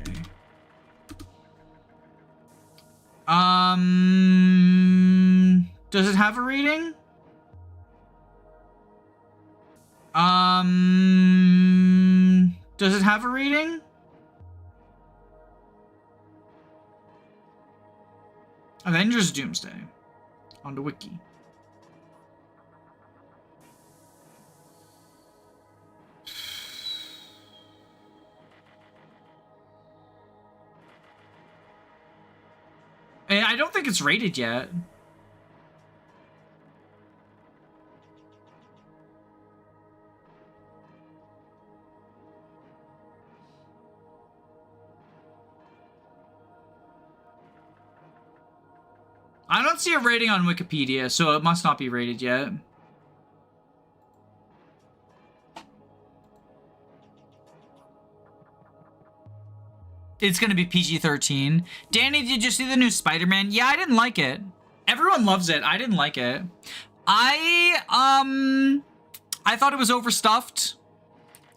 Does it have a rating? Does it have a rating? Avengers Doomsday. On the wiki. I don't think it's rated yet. I don't see a rating on Wikipedia, so it must not be rated yet. It's gonna be PG-13. Danny, did you see the new Spider-Man? Yeah, I didn't like it. Everyone loves it. I didn't like it. I thought it was overstuffed.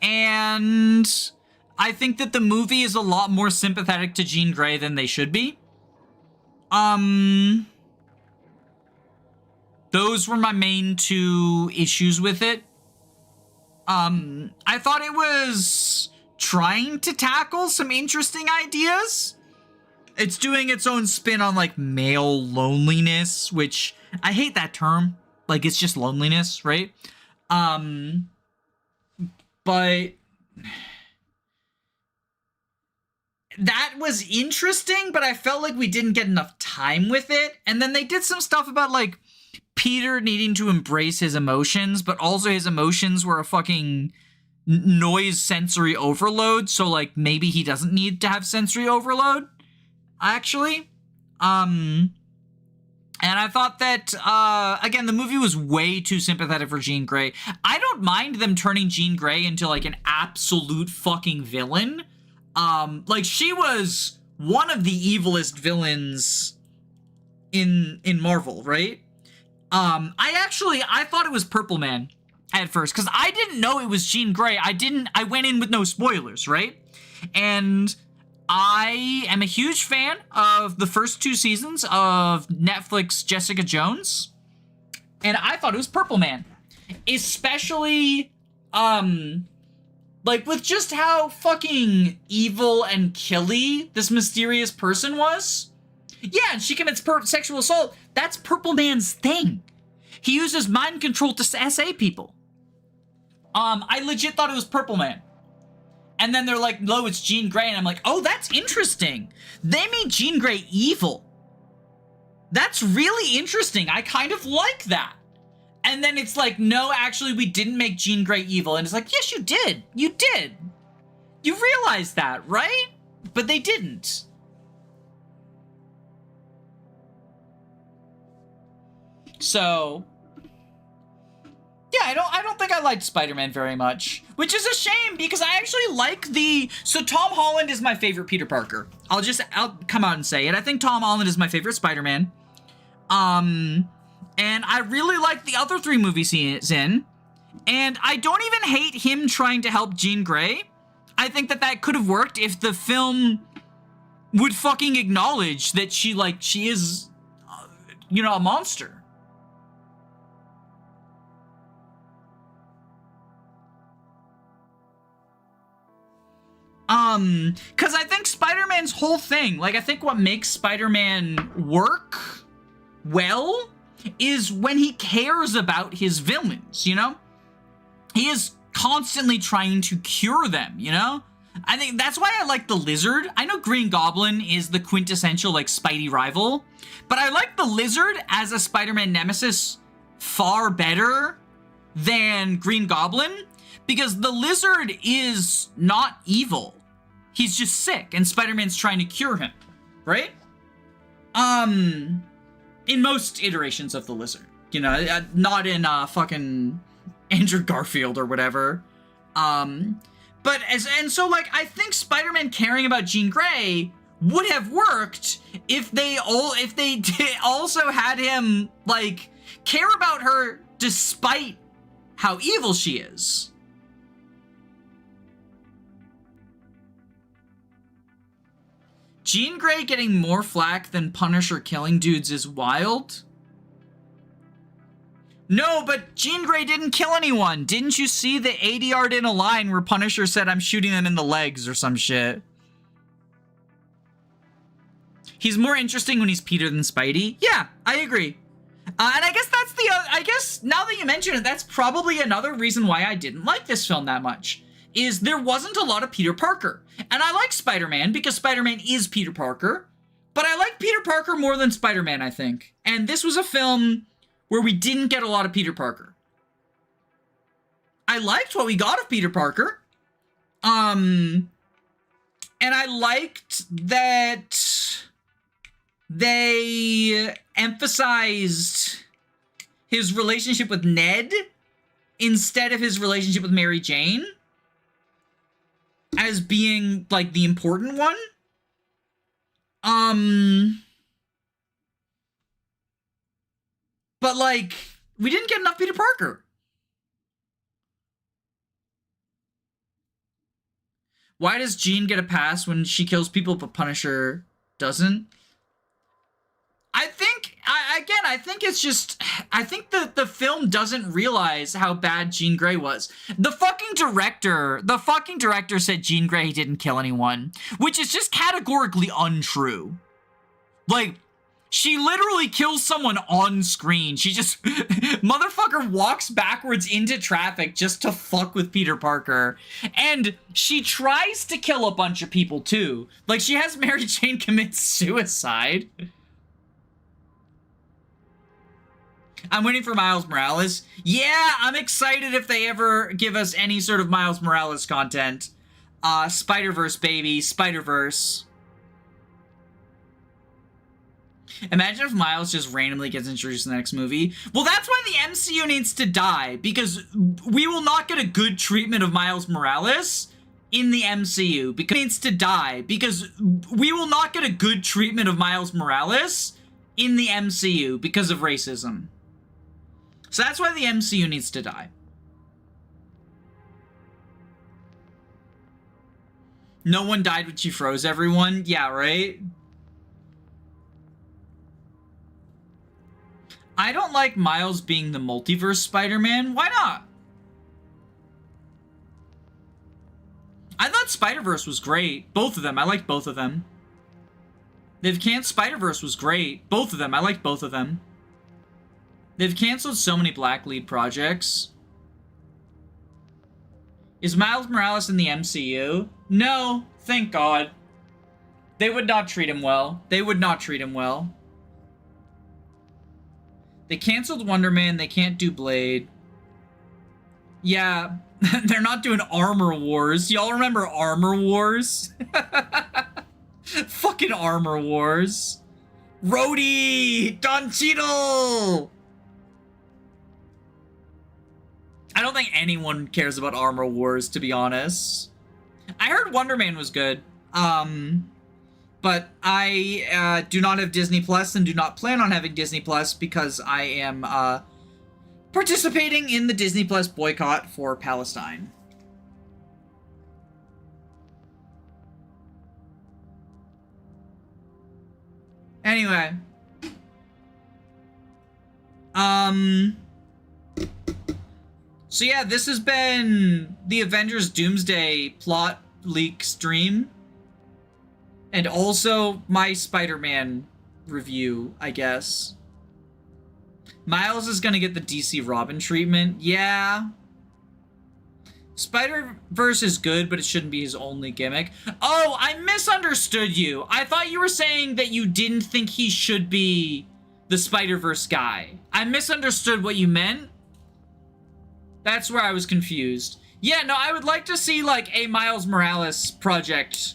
And I think that the movie is a lot more sympathetic to Jean Grey than they should be. Those were my main two issues with it. I thought it was trying to tackle some interesting ideas. It's doing its own spin on like male loneliness, which I hate that term. Like, it's just loneliness, right? But that was interesting, but I felt like we didn't get enough time with it. And then they did some stuff about like Peter needing to embrace his emotions, but also his emotions were a fucking noise sensory overload, so like maybe he doesn't need to have sensory overload, actually. And I thought that again, the movie was way too sympathetic for Jean Grey. I don't mind them turning Jean Grey into like an absolute fucking villain. Like, she was one of the evilest villains in Marvel, right? I thought it was Purple Man at first, because I didn't know it was Jean Grey. I went in with no spoilers, right? And I am a huge fan of the first two seasons of Netflix Jessica Jones, and I thought it was Purple Man. Especially, like, with just how fucking evil and killy this mysterious person was. Yeah, and she commits sexual assault. That's Purple Man's thing. He uses mind control to SA people. I legit thought it was Purple Man. And then they're like, no, it's Jean Grey. And I'm like, oh, that's interesting. They made Jean Grey evil. That's really interesting. I kind of like that. And then it's like, no, actually, we didn't make Jean Grey evil. And it's like, yes, you did. You did. You realized that, right? But they didn't. So, yeah, I don't think I liked Spider-Man very much, which is a shame because I actually like so Tom Holland is my favorite Peter Parker. I'll come out and say it. I think Tom Holland is my favorite Spider-Man. And I really like the other three movies he's in, and I don't even hate him trying to help Jean Grey. I think that could have worked if the film would fucking acknowledge that she is you know, a monster. Because I think Spider-Man's whole thing, like, I think what makes Spider-Man work well is when he cares about his villains, you know? He is constantly trying to cure them, you know? I think that's why I like the Lizard. I know Green Goblin is the quintessential, like, Spidey rival, but I like the Lizard as a Spider-Man nemesis far better than Green Goblin, because the Lizard is not evil. He's just sick, and Spider-Man's trying to cure him, right? In most iterations of the Lizard, you know, not in fucking Andrew Garfield or whatever. So like, I think Spider-Man caring about Jean Grey would have worked if they also had him like care about her despite how evil she is. Jean Grey getting more flack than Punisher killing dudes is wild. No, but Jean Grey didn't kill anyone. Didn't you see the ADR'd in a line where Punisher said, "I'm shooting them in the legs" or some shit? He's more interesting when he's Peter than Spidey. Yeah, I agree. And I guess that's I guess now that you mention it, that's probably another reason why I didn't like this film that much. Is there wasn't a lot of Peter Parker. And I like Spider-Man because Spider-Man is Peter Parker. But I like Peter Parker more than Spider-Man, I think. And this was a film where we didn't get a lot of Peter Parker. I liked what we got of Peter Parker. And I liked that they emphasized his relationship with Ned instead of his relationship with Mary Jane as being, like, the important one. But, like, we didn't get enough Peter Parker. Why does Jean get a pass when she kills people but Punisher doesn't? I think it's just, I think the film doesn't realize how bad Jean Grey was. The fucking director said Jean Grey didn't kill anyone, which is just categorically untrue. Like, she literally kills someone on screen. She just, motherfucker walks backwards into traffic just to fuck with Peter Parker. And she tries to kill a bunch of people too. Like, she has Mary Jane commit suicide. I'm waiting for Miles Morales. Yeah, I'm excited if they ever give us any sort of Miles Morales content. Spider-Verse, baby. Spider-Verse. Imagine if Miles just randomly gets introduced in the next movie. Well, that's why the MCU needs to die, because we will not get a good treatment of Miles Morales in the MCU. Because it needs to die, because we will not get a good treatment of Miles Morales in the MCU because of racism. So that's why the MCU needs to die. No one died when she froze everyone? Yeah, right? I don't like Miles being the multiverse Spider-Man. Why not? I thought Spider-Verse was great. Both of them. I liked both of them. They've canceled Spider-Verse was great. Both of them. I liked both of them. They've canceled so many Black lead projects. Is Miles Morales in the MCU? No, thank God. They would not treat him well. They would not treat him well. They canceled Wonder Man. They can't do Blade. Yeah, they're not doing Armor Wars. Y'all remember Armor Wars? Fucking Armor Wars. Rhodey! Don Cheadle! I don't think anyone cares about Armor Wars, to be honest. I heard Wonder Man was good. But I do not have Disney Plus and do not plan on having Disney Plus because I am participating in the Disney Plus boycott for Palestine. Anyway. Um... So yeah, this has been the Avengers Doomsday plot leak stream. And also my Spider-Man review, I guess. Miles is gonna get the DC Robin treatment. Yeah. Spider-Verse is good, but it shouldn't be his only gimmick. Oh, I misunderstood you. I thought you were saying that you didn't think he should be the Spider-Verse guy. I misunderstood what you meant. That's where I was confused. Yeah, no, I would like to see, like, a Miles Morales project.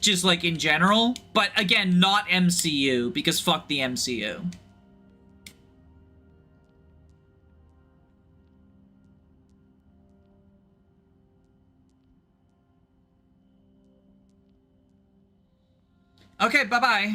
Just, like, in general. But, again, not MCU, because fuck the MCU. Okay, bye-bye.